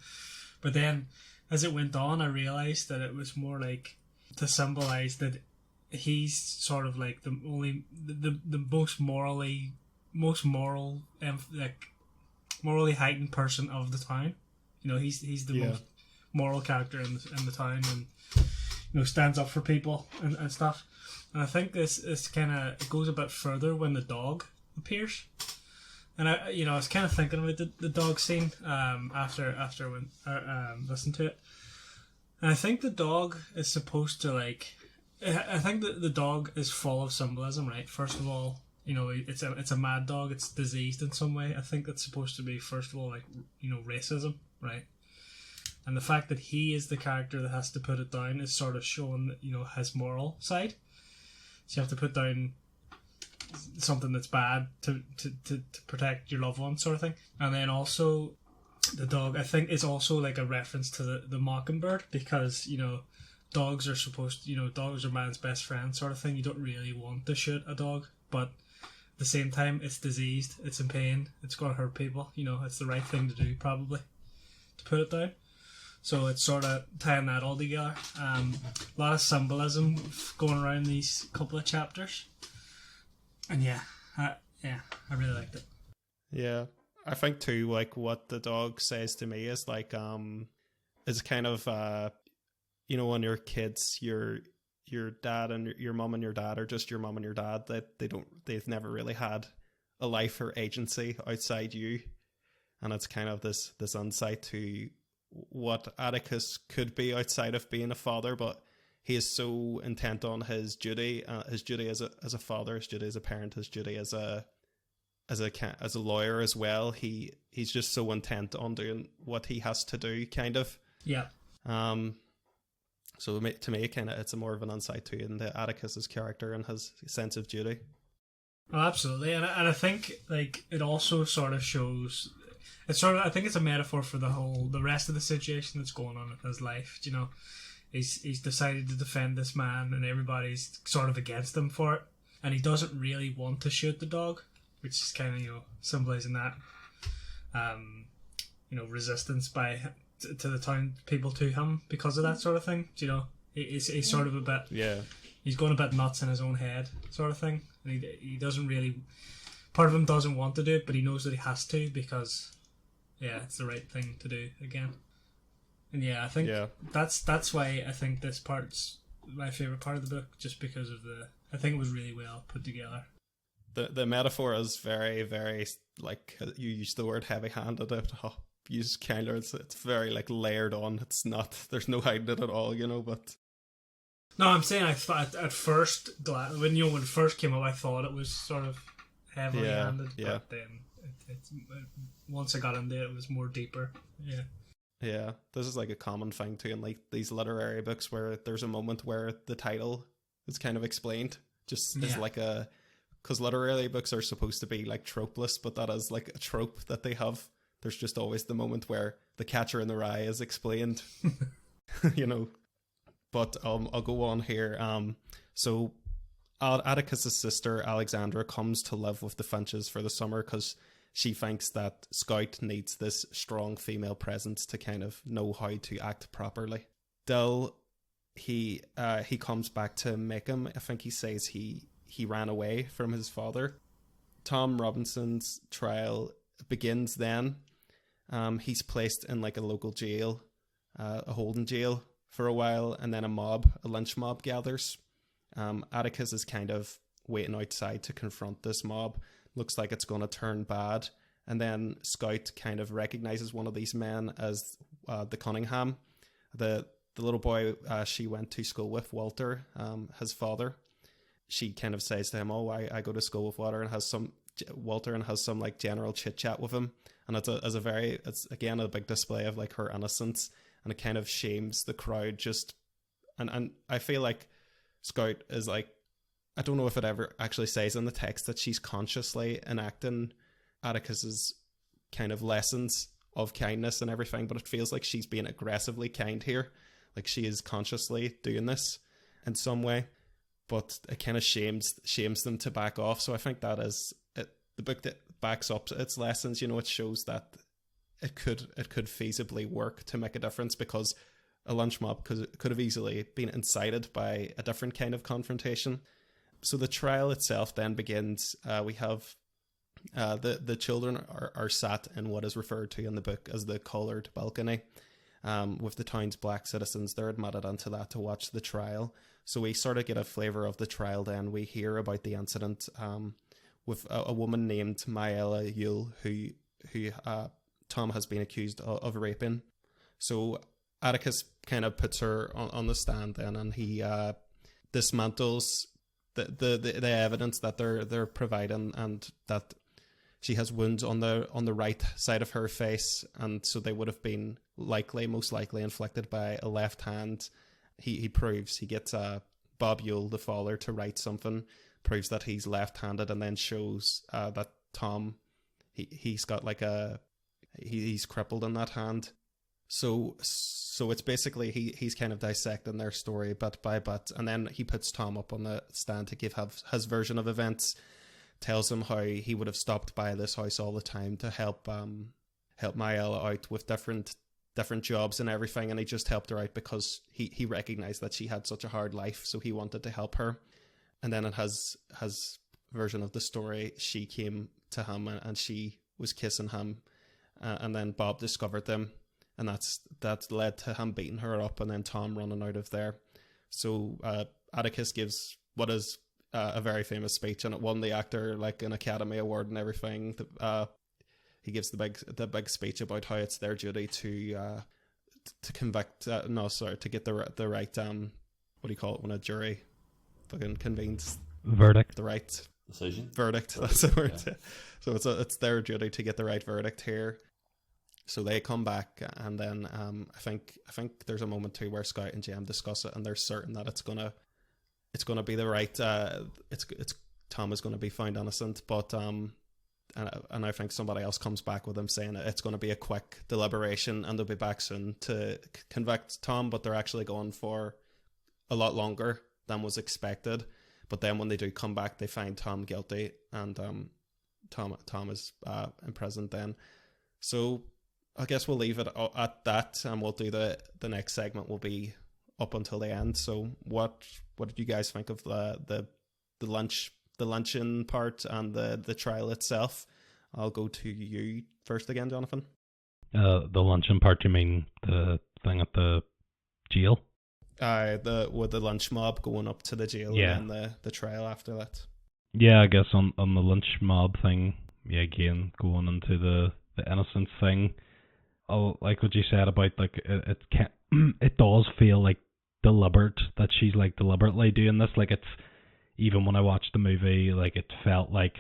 But then, as it went on, I realised that it was more like to symbolise that he's sort of like the most morally heightened person of the town. You know, he's the most moral character in the town, and you know, stands up for people and stuff. And I think this kind of it goes a bit further when the dog appears. And I was kind of thinking about the dog scene after when listened to it, and I think the dog is supposed to I think that the dog is full of symbolism, right? First of all, you know, it's a mad dog. It's diseased in some way. I think it's supposed to be, first of all, like, you know, racism, right? And the fact that he is the character that has to put it down is sort of showing, you know, his moral side. So you have to put down something that's bad to protect your loved one, sort of thing. And then also the dog, I think, is also like a reference to the Mockingbird, because, you know, dogs are man's best friend, sort of thing. You don't really want to shoot a dog, but at the same time, it's diseased, it's in pain, it's going to hurt people. You know, it's the right thing to do, probably, to put it down. So it's sort of tying that all together. A lot of symbolism going around these couple of chapters. And I really liked it. Yeah, I think too, like, what the dog says to me is like, is kind of, you know, when you're kids, your dad and your mum and your dad are just your mum and your dad, that they've never really had a life or agency outside you, and it's kind of this insight to what Atticus could be outside of being a father, but he is so intent on his duty as a father, his duty as a parent, his duty as a lawyer as well. He's just so intent on doing what he has to do, kind of. Yeah. So to me, kind of, it's a more of an insight to into Atticus's character and his sense of duty. Oh, absolutely, and I think like it also sort of shows. It's sort of, I think it's a metaphor for the rest of the situation that's going on in his life. You know, he's decided to defend this man, and everybody's sort of against him for it, and he doesn't really want to shoot the dog, which is kind of, you know, symbolizing that, you know, resistance by to the town people to him because of that sort of thing. You know, he's sort of a bit, he's going a bit nuts in his own head, sort of thing, and he doesn't really. Part of him doesn't want to do it, but he knows that he has to because. Yeah, it's the right thing to do again. And I think that's why I think this part's my favourite part of the book, just because of I think it was really well put together. The metaphor is very, very, like, you use the word heavy-handed. Use kind of, it's very, like, layered on. It's not, there's no hiding it at all, you know, but... No, I'm saying I thought at first, when it first came up, I thought it was sort of heavily handed, but then once I got into it, it was more deeper. Yeah, this is like a common thing too in like these literary books where there's a moment where the title is kind of explained, just as like a, because literary books are supposed to be like tropeless, but that is like a trope that they have. There's just always the moment where the catcher in the rye is explained, you know. But I'll go on here. So Atticus's sister Alexandra comes to live with the Finches for the summer because she thinks that Scout needs this strong female presence to kind of know how to act properly. Dill, he comes back to Macomb. I think he says he ran away from his father. Tom Robinson's trial begins then. He's placed in like a local jail, a holding jail for a while, and then a lynch mob gathers. Atticus is kind of waiting outside to confront this mob. Looks like it's going to turn bad. And then Scout kind of recognizes one of these men as the Cunningham, the little boy she went to school with, Walter, his father. She kind of says to him, "Oh, I go to school with Walter," and has some like general chit chat with him. And it's again a big display of like her innocence, and it kind of shames the crowd. And I feel like Scout is like, I don't know if it ever actually says in the text that she's consciously enacting Atticus's kind of lessons of kindness and everything, but it feels like she's being aggressively kind here. Like she is consciously doing this in some way, but it kind of shames them to back off. So I think that is it, the book that backs up its lessons. You know, it shows that it could feasibly work to make a difference, because a lynch mob could have easily been incited by a different kind of confrontation. So the trial itself then begins. We have the children are sat in what is referred to in the book as the collared balcony, with the town's black citizens. They're admitted into that to watch the trial. So we sort of get a flavour of the trial then. We hear about the incident with a woman named Myella Yule, who Tom has been accused of raping. So Atticus kind of puts her on the stand then, and he dismantles the evidence that they're providing, and that she has wounds on the right side of her face, and so they would have been most likely inflicted by a left hand. He gets Bob Yule, the father, to write something, proves that he's left-handed, and then shows that Tom he's got like he's crippled in that hand. So it's basically he's kind of dissecting their story bit by bit, and then he puts Tom up on the stand to give his version of events. Tells him how he would have stopped by this house all the time to help Myella out with different jobs and everything, and he just helped her out because he recognized that she had such a hard life, so he wanted to help her. And then in his version of the story, she came to him and she was kissing him, and then Bob discovered them, and that led to him beating her up, and then Tom running out of there. So Atticus gives what is a very famous speech, and it won the actor like an Academy Award and everything. He gives the big speech about how it's their duty to convict. To get the right what do you call it when a jury fucking convenes? Verdict. The right decision. Verdict. That's the word. Yeah. So it's their duty to get the right verdict here. So they come back, and then I think there's a moment too where Scout and Jem discuss it, and they're certain that it's gonna be the right. It's Tom is gonna be found innocent, but and I think somebody else comes back with them saying it's going to be a quick deliberation and they'll be back soon to convict Tom, but they're actually going for a lot longer than was expected. But then when they do come back, they find Tom guilty, and Tom is imprisoned then. So I guess we'll leave it at that, and we'll do the next segment will be up until the end. So what did you guys think of the luncheon part and the trial itself? I'll go to you first again, Jonathan. The luncheon part, you mean the thing at the jail? With the lunch mob going up to the jail, yeah. And then the trial after that. Yeah, I guess on the lynch mob thing, yeah, again, going into the innocence thing, like what you said about, like, it can it does feel like deliberate, that she's like deliberately doing this. Like, it's, even when I watched the movie, like, it felt like,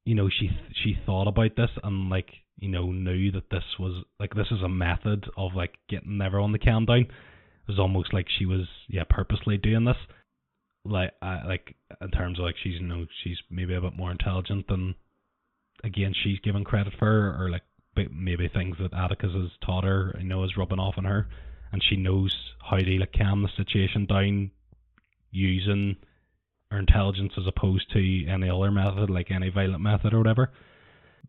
she thought about this and, like, knew that this was, like, this is a method of, like, getting everyone to calm down. It was almost like she was, purposely doing this. Like, like, in terms of, like, she's, she's maybe a bit more intelligent than, again, she's given credit for, or, like, maybe things that Atticus has taught her, is rubbing off on her, and she knows how to, like, calm the situation down using her intelligence as opposed to any other method, like any violent method or whatever.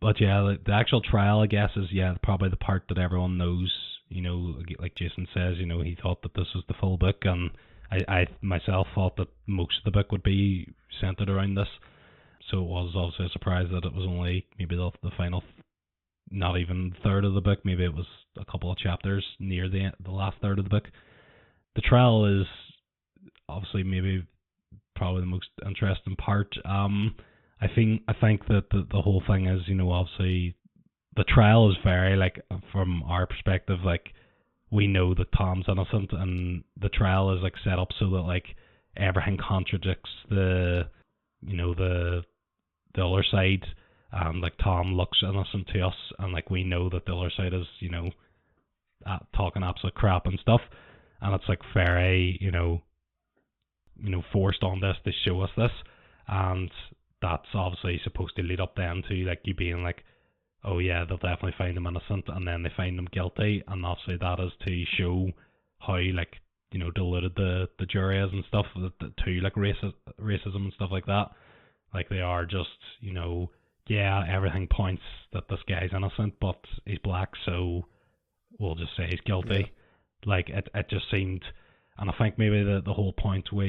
But yeah, the actual trial, I guess, is probably the part that everyone knows. Like Jason says, he thought that this was the full book, and I myself thought that most of the book would be centered around this. So it was obviously a surprise that it was only maybe the final, not even third of the book. Maybe it was a couple of chapters near the last third of the book. The trial is obviously maybe probably the most interesting part. I think that the whole thing is, obviously the trial is very, like, from our perspective, like, we know that Tom's innocent, and the trial is, like, set up so that, like, everything contradicts the other side, and, like, Tom looks innocent to us, and, like, we know that the other side is, talking absolute crap and stuff, and it's, like, very, forced on this to show us this, and that's obviously supposed to lead up then to, like, you being like, oh yeah, they'll definitely find him innocent, and then they find him guilty, and obviously that is to show how, like, deluded the jury is and stuff, to, like, racism and stuff like that. Like, they are just, everything points that this guy's innocent, but he's black, so we'll just say he's guilty. Yeah. Like, it just seemed, and I think maybe the whole point where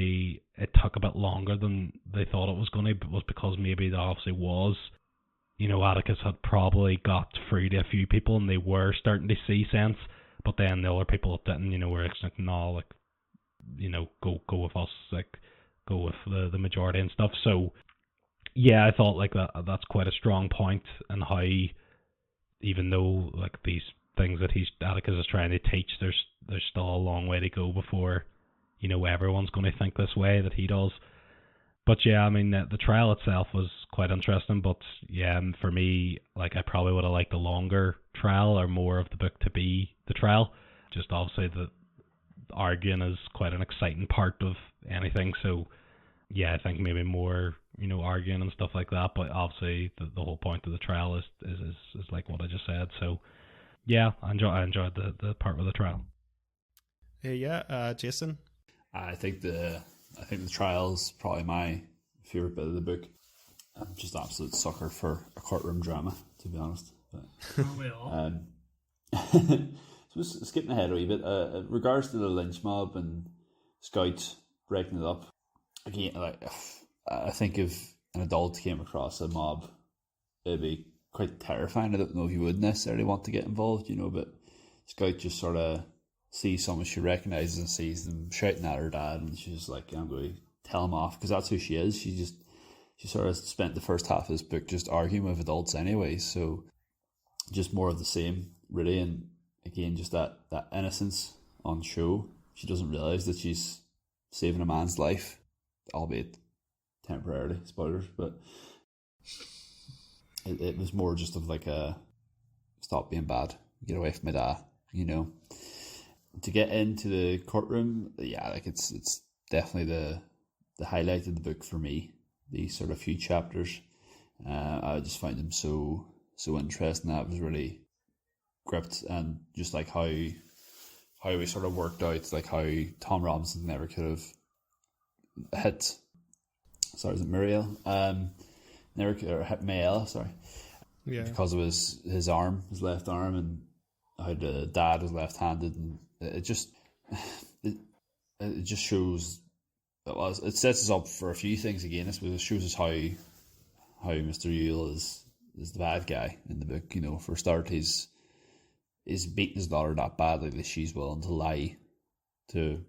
it took a bit longer than they thought it was going to, was because maybe there obviously was, Atticus had probably got through to a few people and they were starting to see sense, but then the other people that didn't, were like, no, like, go with us, like, go with the majority and stuff. So yeah, I thought, like, that's quite a strong point, and how, even though, like, these things that Atticus is trying to teach, there's still a long way to go before, everyone's going to think this way that he does. But yeah, I mean, the trial itself was quite interesting, but yeah, for me, like, I probably would have liked a longer trial, or more of the book to be the trial. Just obviously the arguing is quite an exciting part of anything, so yeah, I think maybe more, arguing and stuff like that, but obviously the whole point of the trial is like what I just said. So yeah, I enjoyed the part with the trial. Jason? I think the trial's probably my favourite bit of the book. I'm just an absolute sucker for a courtroom drama, to be honest. But, we all? So skipping ahead a wee bit, in regards to the lynch mob and Scouts breaking it up, again, like, I think if an adult came across a mob, it'd be quite terrifying. I don't know if you would necessarily want to get involved, but Scout just sort of sees someone she recognises and sees them shouting at her dad, and she's just like, I'm going to tell him off, because that's who she is. She sort of spent the first half of this book just arguing with adults anyway, so just more of the same, really. And again, just that innocence on show. She doesn't realise that she's saving a man's life, albeit temporarily, spoilers, but it was more just of like a stop being bad, get away from my dad, To get into the courtroom, yeah, like, it's definitely the highlight of the book for me. These sort of few chapters, I just found them so interesting. That was really gripped, and just like how we sort of worked out, like, how Tom Robinson never could have hit. Sorry, is it Muriel? Never could, or hit Mael. Sorry, yeah, because of his arm, his left arm, and how the dad was left-handed, and it just shows. It sets us up for a few things again. It shows us how Mr. Yule is the bad guy in the book. For a start, he's beating his daughter that badly that she's willing to lie to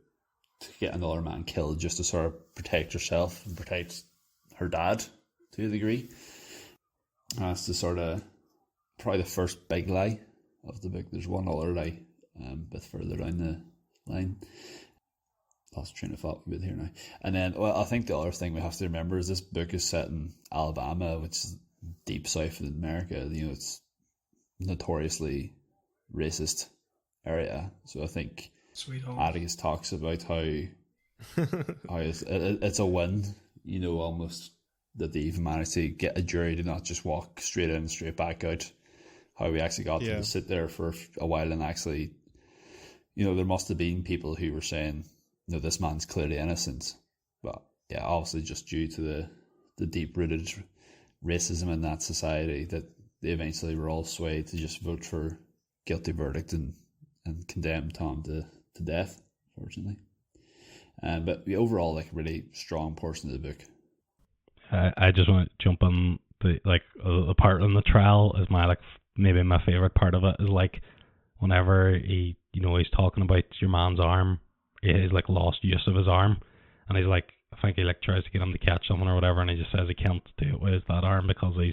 get another man killed just to sort of protect herself and protect her dad, to a degree. That's the sort of probably the first big lie of the book. There's one other lie a bit further down the line. Lost train of thought a bit here now. And then, well, I think the other thing we have to remember is this book is set in Alabama, which is deep south of America. You know, it's notoriously racist area. So I think Sweet home. Atticus talks about how it's a win, you know, almost that they even managed to get a jury to not just walk straight in, straight back out. How we actually got them to sit there for a while and actually, you know, there must have been people who were saying, no, this man's clearly innocent. But yeah, obviously just due to the deep-rooted racism in that society that they eventually were all swayed to just vote for guilty verdict and condemn Tom to death, fortunately. But the overall, like, really strong portion of the book. I just want to jump on the part on the trial is maybe my favorite part of it is like whenever he's talking about your man's arm, he's like lost use of his arm, and he's like, I think he like tries to get him to catch someone or whatever, and he just says he can't do it with that arm because he's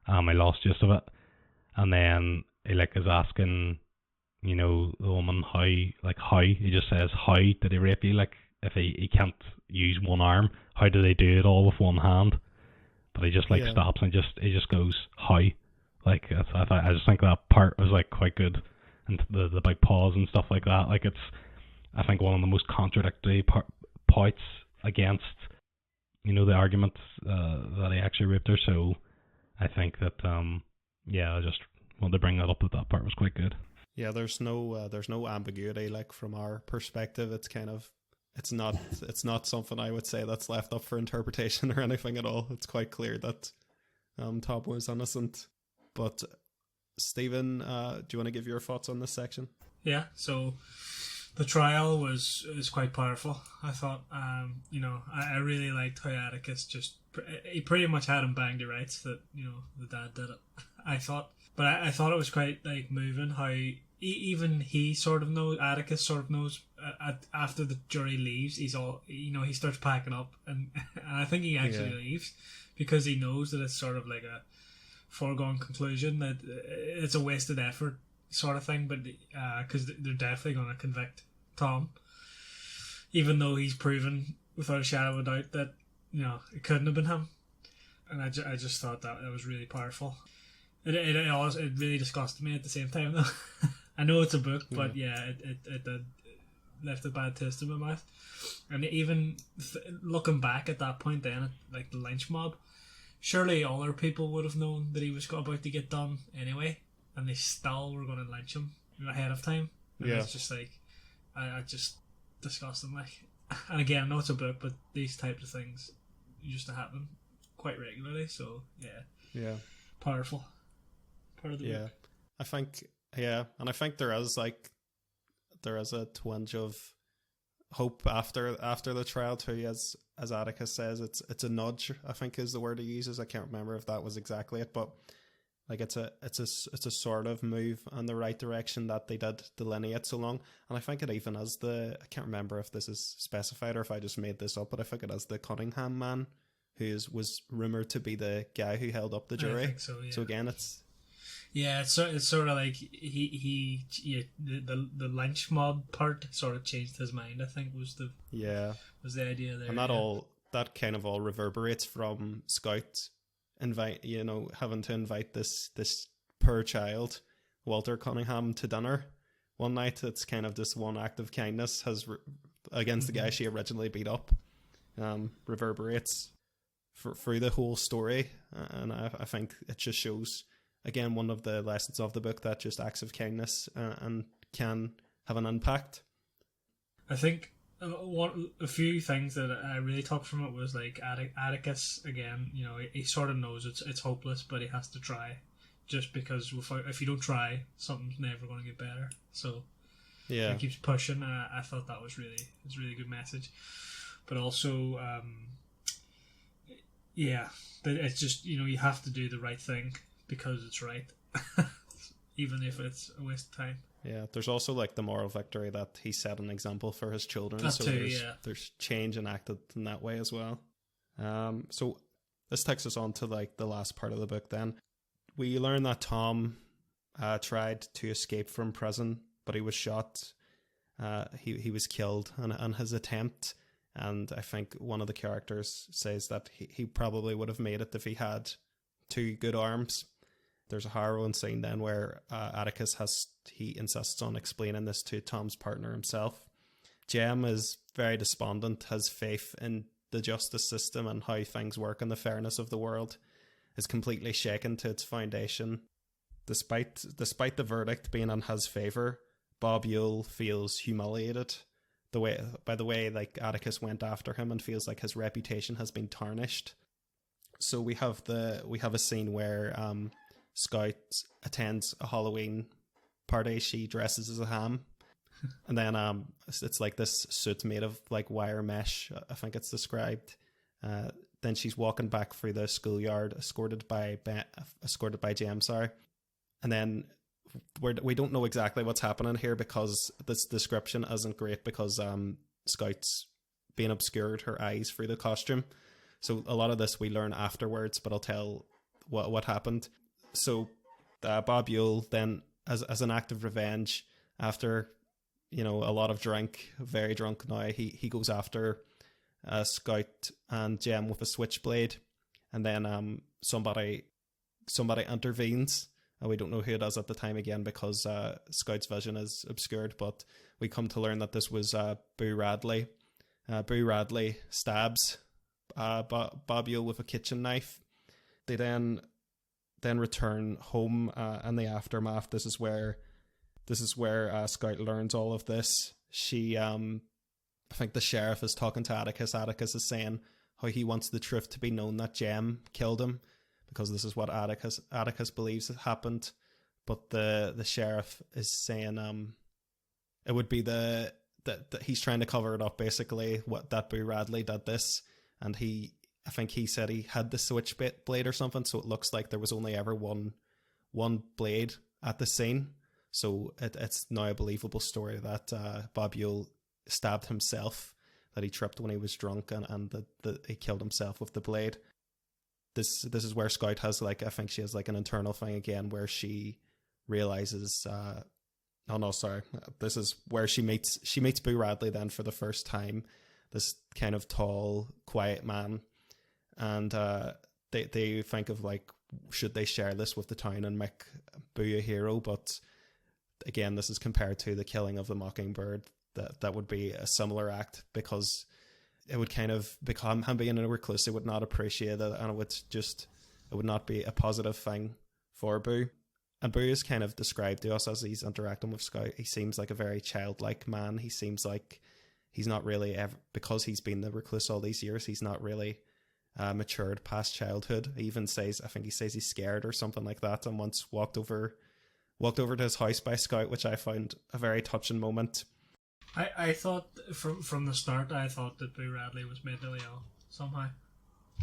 I lost use of it, and then he like is asking, you know, the woman how he just says, how did he rape you? Like if he can't use one arm, how do they do it all with one hand? But he just stops and he just goes how. Like I just think that part was like quite good, and the big pause and stuff like that. Like it's I think one of the most contradictory points against, you know, the argument that he actually raped her. So I think that I just wanted to bring that up, that part was quite good. Yeah, there's no ambiguity, like from our perspective. It's kind of it's not something I would say that's left up for interpretation or anything at all. It's quite clear that Tom was innocent. But Stephen, do you want to give your thoughts on this section? Yeah, so the trial was quite powerful. I thought, I really liked how Atticus he pretty much had him banged to rights that, you know, the dad did it. I thought it was quite like moving how even he sort of knows, Atticus sort of knows after the jury leaves, he's all, you know, he starts packing up and I think he actually leaves because he knows that it's sort of like a foregone conclusion that it's a wasted effort sort of thing, but because they're definitely going to convict Tom, even though he's proven without a shadow of a doubt that, you know, it couldn't have been him. And I just thought that was really powerful. It really disgusted me at the same time though. I know it's a book, but it did left a bad taste in my mouth. And even looking back at that point then, like the lynch mob, surely other people would have known that he was about to get done anyway, and they still were going to lynch him ahead of time. And it's just like, I just disgusting. Like, and again, I know it's a book, but these types of things used to happen quite regularly. So powerful part of the book. I think and I think there is a twinge of hope after the trial too, as Atticus says. It's a nudge, I think is the word he uses. I can't remember if that was exactly it, but like it's a sort of move in the right direction that they did delineate so long. And I think it even is I can't remember if this is specified or if I just made this up, but I think it is the Cunningham man who was rumoured to be the guy who held up the jury. I think so, yeah. So again, it's sort of like the lynch mob part sort of changed his mind. I think was the idea there, and that kind of all reverberates from Scout having to invite this poor child Walter Cunningham to dinner one night. It's kind of this one act of kindness against the guy she originally beat up, reverberates through the whole story, and I think it just shows again one of the lessons of the book that just acts of kindness and can have an impact. I think a few things that I really took from it was like Atticus again. You know, he sort of knows it's hopeless, but he has to try, just because if you don't try, something's never going to get better. So he keeps pushing. I thought that was a really good message, but also it's just, you know, you have to do the right thing because it's right, even if it's a waste of time. Yeah, there's also like the moral victory that he set an example for his children. That so too, there's change enacted in that way as well. So this takes us on to like the last part of the book. Then we learn that Tom tried to escape from prison, but he was shot. He was killed on his attempt, and I think one of the characters says that he probably would have made it if he had 2 good arms. There's a harrowing scene then where Atticus he insists on explaining this to Tom's partner himself. Jem is very despondent, has faith in the justice system and how things work and the fairness of the world, is completely shaken to its foundation. Despite the verdict being in his favour, Bob Yule feels humiliated by the way like Atticus went after him, and feels like his reputation has been tarnished. So we have a scene where Scout attends a Halloween party. She dresses as a ham, and then it's like this suit made of like wire mesh, I think it's described. Then she's walking back through the schoolyard, escorted by Jem, sorry. And then we don't know exactly what's happening here, because this description isn't great, because Scout's being obscured her eyes through the costume. So a lot of this we learn afterwards, but I'll tell what happened. So Bob Yule then, as an act of revenge, after a lot of drink, very drunk now, he goes after Scout and Jem with a switchblade, and then somebody intervenes. We don't know who it is at the time, again, because Scout's vision is obscured, but we come to learn that this was Boo Radley. Boo Radley stabs Bob Yule with a kitchen knife. They then return home, and the aftermath. This is where Scout learns all of this. She, I think the sheriff is talking to Atticus. Atticus is saying how he wants the truth to be known that Jem killed him, because this is what Atticus believes happened. But the sheriff is saying it would be that he's trying to cover it up, basically, that Boo Radley did this, and I think he said he had the switchblade or something, so it looks like there was only ever one blade at the scene. So it's now a believable story that Bob Yule stabbed himself, that he tripped when he was drunk, and that he killed himself with the blade. This is where Scout has I think she has an internal thing again, where she realizes this is where she meets Boo Radley then for the first time, this kind of tall, quiet man, and they think of should they share this with the town and make Boo a hero. But again, this is compared to the killing of the Mockingbird. That would be a similar act, because it would kind of become him being a recluse. It would not appreciate it, and it would not be a positive thing for Boo. And Boo is kind of described to us as he's interacting with Scout. He seems like a very childlike man. He seems like he's not really because he's been the recluse all these years, he's not really matured past childhood. He even says, I think he says he's scared or something like that, and once walked over to his house by Scout, which I found a very touching moment. I thought from the start, I thought that Boo Radley was mentally ill somehow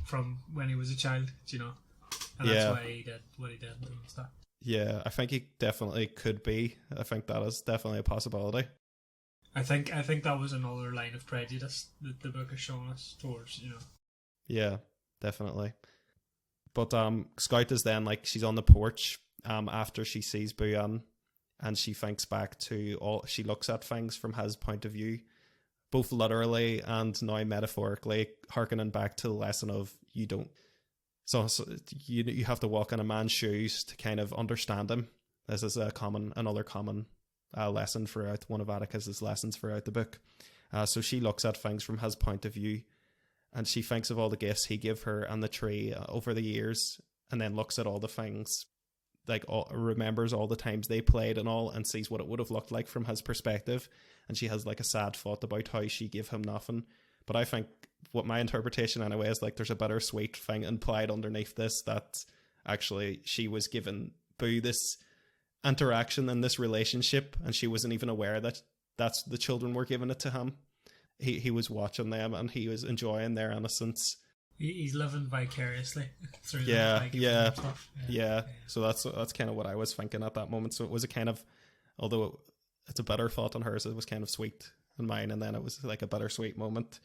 from when he was a child, and that's why he did what he did and stuff. Yeah, I think he definitely could be. I think that is definitely a possibility. I think that was another line of prejudice that the book is showing us towards, Yeah, definitely. But Scout is then she's on the porch after she sees Boo, and she thinks back to she looks at things from his point of view, both literally and now metaphorically, harkening back to the lesson of you have to walk in a man's shoes to kind of understand him. This is another common lesson throughout one of Atticus's lessons throughout the book. So she looks at things from his point of view, and she thinks of all the gifts he gave her and the tree over the years, and then looks at all the things, remembers all the times they played and all, and sees what it would have looked like from his perspective, and she has a sad thought about how she gave him nothing. But I think what my interpretation anyway is there's a bittersweet thing implied underneath this, that actually she was given Boo this interaction and this relationship, and she wasn't even aware that the children were giving it to him. He was watching them, and he was enjoying their innocence. He's living vicariously through them. Yeah. Yeah. So that's kind of what I was thinking at that moment. So it was a kind of, although it's a bitter thought on hers, it was kind of sweet in mine, and then it was a bittersweet moment.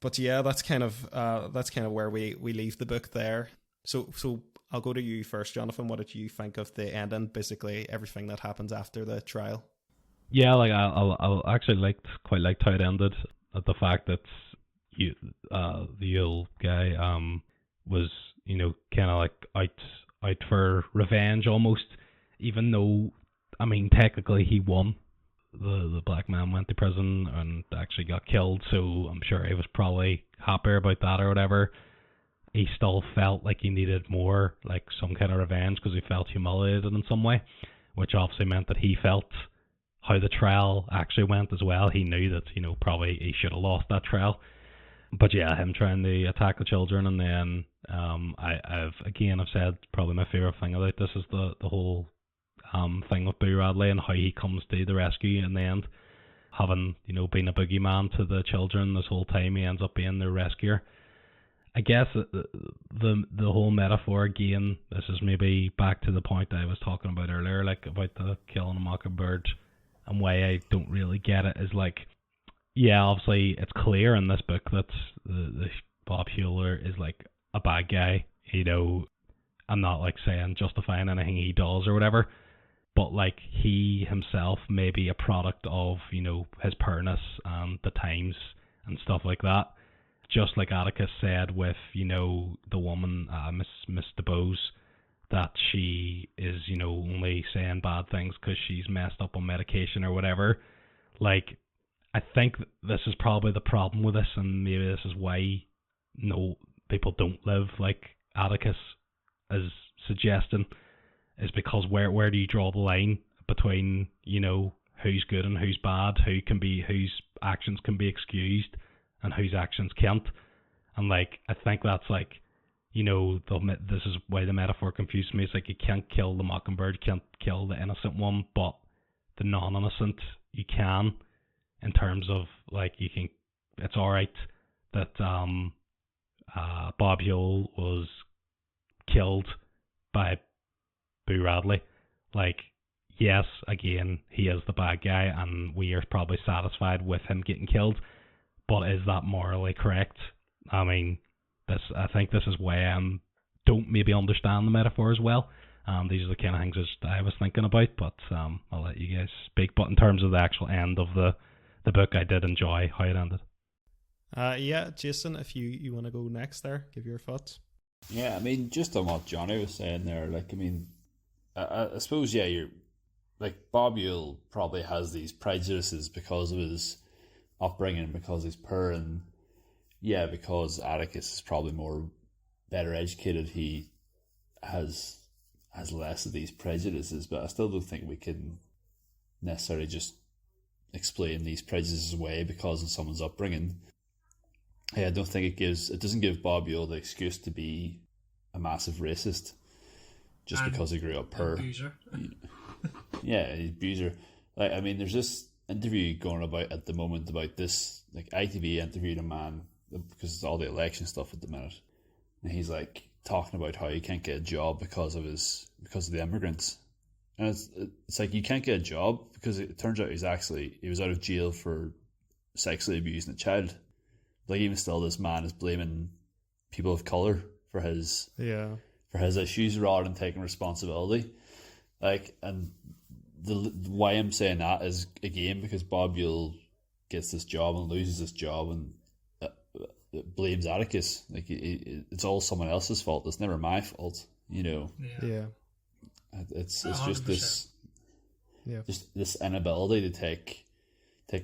But yeah, that's kind of where we leave the book there. So I'll go to you first, Jonathan. What did you think of the ending? Basically, everything that happens after the trial. Yeah, like I actually quite liked how it ended. The fact that the old guy was kind of like out for revenge almost, even though I mean technically he won. The black man went to prison and actually got killed, so I'm sure he was probably happier about that or whatever. He still felt like he needed more, like some kind of revenge, because he felt humiliated in some way, which obviously meant that he felt how the trial actually went as well. He knew that, probably he should have lost that trial. But yeah, him trying to attack the children, and then I've said probably my favourite thing about this is the whole thing with Boo Radley and how he comes to the rescue in the end, having been a boogeyman to the children this whole time. He ends up being their rescuer. I guess the whole metaphor again, this is maybe back to the point I was talking about earlier, like about the killing a mockingbird, and why I don't really get it is like, yeah, obviously it's clear in this book that the Bob Hewler is like a bad guy. I'm not like saying justifying anything he does or whatever, but like he himself may be a product of his poorness and the times and stuff like that. Just like Atticus said with the woman Miss DeBose, that she is only saying bad things because she's messed up on medication or whatever. Like, I think this is probably the problem with this, and maybe this is why people don't live like Atticus is suggesting, is because where do you draw the line between who's good and who's bad, whose actions can be excused and whose actions can't? And like, I think that's like, this is why the metaphor confused me. It's like you can't kill the mockingbird, you can't kill the innocent one, but the non-innocent you can, in terms of like, you can, it's alright that Bob Hewell was killed by Boo Radley. Like, yes, again, he is the bad guy and we are probably satisfied with him getting killed, but is that morally correct? I mean, I think this is why I don't maybe understand the metaphor as well. These are the kind of things that I was thinking about, but I'll let you guys speak. But in terms of the actual end of the book, I did enjoy how it ended. Yeah, Jason, if you want to go next there, give your thoughts. Yeah, I mean, just on what Johnny was saying there, like, I mean, I suppose, yeah, you're like, Bob Yule probably has these prejudices because of his upbringing, because he's poor, and yeah, because Atticus is probably better educated, he has less of these prejudices. But I still don't think we can necessarily just explain these prejudices away because of someone's upbringing. Yeah, I don't think it doesn't give Bob Yule the excuse to be a massive racist just because he grew up poor. Yeah, a abuser. Like, I mean, there's this interview going about at the moment about this. Like, ITV interviewed a man because it's all the election stuff at the minute, and he's like talking about how he can't get a job because of the immigrants. And it's like, you can't get a job because it turns out he was out of jail for sexually abusing a child. Like, even still, this man is blaming people of colour for his issues rather than taking responsibility. Like, and why I'm saying that is, again, because Bob Yule gets this job and loses this job and blames Atticus. Like, it's all someone else's fault. It's never my fault. Yeah. It's just this inability to take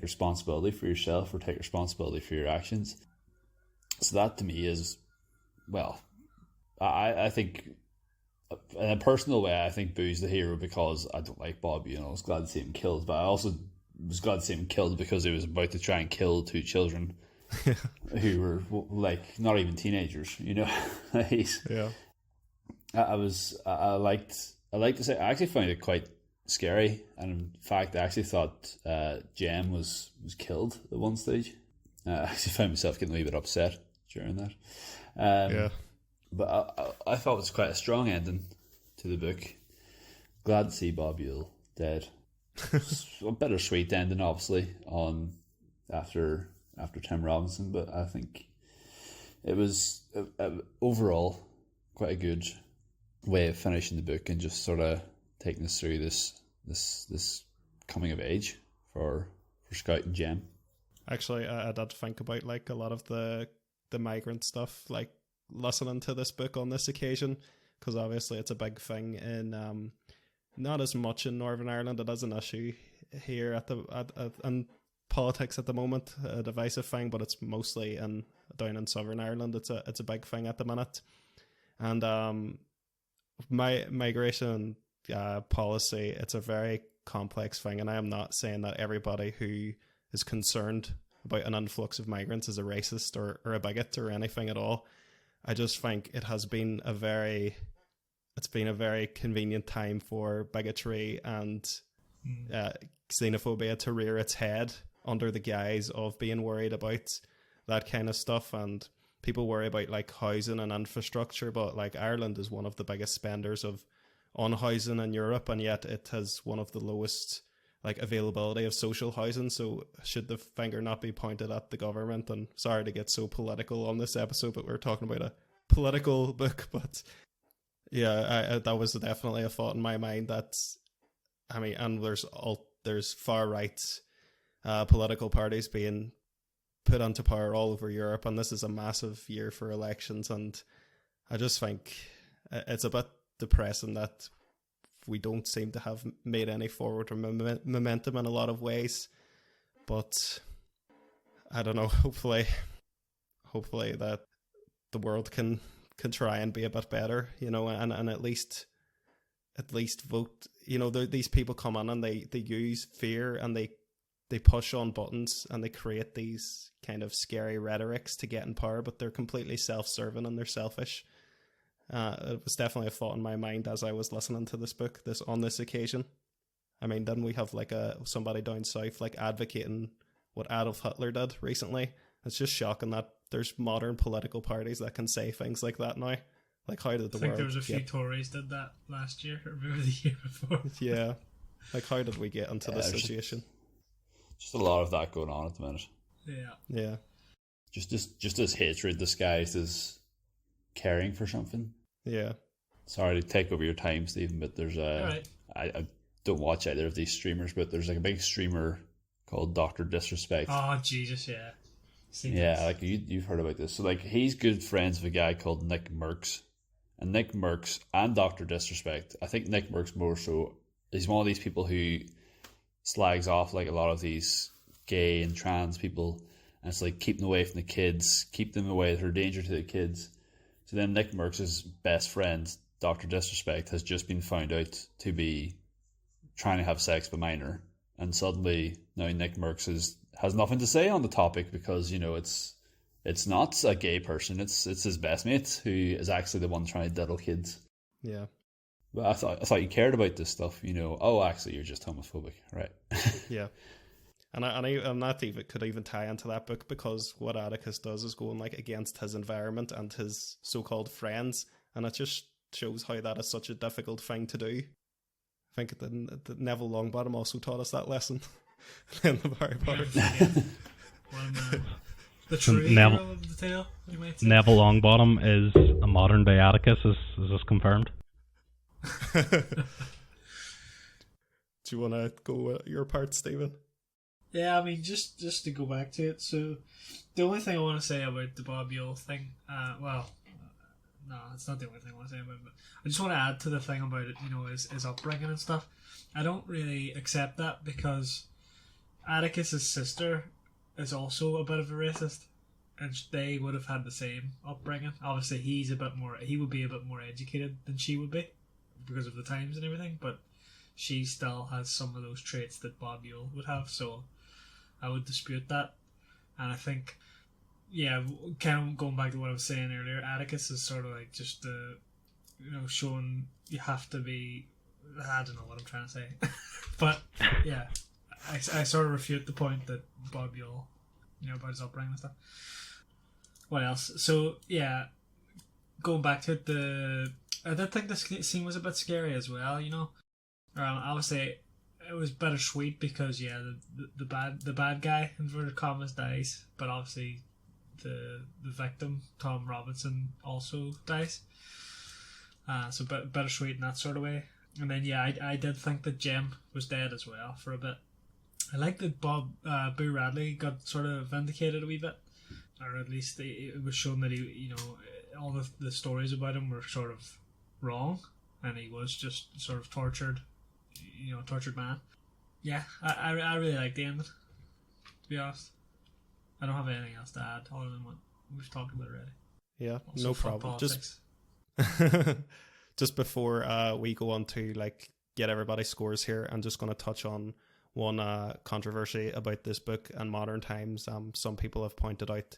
responsibility for yourself or take responsibility for your actions. So that to me is, well, I think in a personal way, I think Boo's the hero because I don't like Bob. I was glad to see him killed, but I also was glad to see him killed because he was about to try and kill two children who were like not even teenagers. Yeah. I like to say I actually found it quite scary, and in fact I actually thought Jem was killed at one stage. I actually found myself getting a wee bit upset during that. But I thought it was quite a strong ending to the book. Glad to see Bob Yule dead. A bittersweet ending, obviously, after after Tim Robinson, but I think it was overall quite a good way of finishing the book and just sort of taking us through this coming of age for Scout and Jem. Actually, I did think about like a lot of the migrant stuff, like listening to this book on this occasion, because obviously it's a big thing in not as much in Northern Ireland. It is an issue here in politics at the moment, a divisive thing, but it's mostly down in Southern Ireland. It's a big thing at the minute, and my migration policy, it's a very complex thing, and I am not saying that everybody who is concerned about an influx of migrants is a racist or a bigot or anything at all. I just think it has been a very convenient time for bigotry and xenophobia to rear its head under the guise of being worried about that kind of stuff. And people worry about like housing and infrastructure, but like Ireland is one of the biggest spenders on housing in Europe, and yet it has one of the lowest like availability of social housing. So should the finger not be pointed at the government? And sorry to get so political on this episode, but we're talking about a political book. But yeah, that was definitely a thought in my mind. And there's far right political parties being put onto power all over Europe, and this is a massive year for elections, and I just think it's a bit depressing that we don't seem to have made any forward momentum in a lot of ways. But I don't know, hopefully that the world can try and be a bit better, and at least vote. These people come in and they use fear and they push on buttons and they create these kind of scary rhetorics to get in power, but they're completely self-serving and they're selfish. It was definitely a thought in my mind as I was listening to this book on this occasion. I mean, didn't we have like somebody down south like advocating what Adolf Hitler did recently? It's just shocking that there's modern political parties that can say things like that now. Like, how did the world? I think there was a few Tories did that last year or maybe the year before. Yeah, like how did we get into this situation? Just a lot of that going on at the minute. Yeah. Just as hatred disguised as caring for something. Yeah. Sorry to take over your time, Stephen, but there's I don't watch either of these streamers, but there's like a big streamer called Dr. Disrespect. Oh Jesus, yeah. Yeah, like you've heard about this. So like he's good friends with a guy called Nick Merckx. And Nick Merckx and Dr. Disrespect, I think Nick Merckx more so, he's one of these people who slags off like a lot of these gay and trans people, and it's like keep them away from the kids, keep them away, they're a danger to the kids. So then Nick Merckx's best friend, Dr. Disrespect, has just been found out to be trying to have sex with a minor, and suddenly now Nick Merckx has nothing to say on the topic because it's not a gay person, it's his best mate who is actually the one trying to diddle kids. Yeah. But I thought you cared about this stuff, Oh, actually, you're just homophobic, right? Yeah. And that even could even tie into that book, because what Atticus does is going like against his environment and his so-called friends, and it just shows how that is such a difficult thing to do. I think that Neville Longbottom also taught us that lesson in the Harry Potter. The true hero of the tale, you might say. Neville Longbottom is a modern day Atticus. Is this confirmed? Do you want to go with your part, Stephen? Yeah, I mean, just to go back to it. So, the only thing I want to say about the Bob Yule thing, no, it's not the only thing I want to say about it, but I just want to add to the thing about it, his upbringing and stuff. I don't really accept that because Atticus's sister is also a bit of a racist, and they would have had the same upbringing. Obviously, he would be a bit more educated than she would be because of the times and everything, but she still has some of those traits that Bob Yule would have, so I would dispute that. And I think, kind of going back to what I was saying earlier, Atticus is sort of like just showing you have to be, I don't know what I'm trying to say, but yeah, I sort of refute the point that Bob Yule, about his upbringing and stuff. What else? So yeah, going back to it, I did think the scene was a bit scary as well. Obviously, it was bittersweet because the bad guy inverted commas dies, but obviously the victim Tom Robinson also dies. So bittersweet in that sort of way. And then I did think that Jim was dead as well for a bit. I like that Boo Radley got sort of vindicated a wee bit, or at least it was shown that he, all the stories about him were sort of wrong, and he was just sort of tortured man. Yeah, I really like the ending, to be honest. I don't have anything else to add other than what we've talked about already. Yeah, Also, no fuck problem. politics. Just before we go on to get everybody's scores here, I'm just going to touch on one controversy about this book and modern times. Some people have pointed out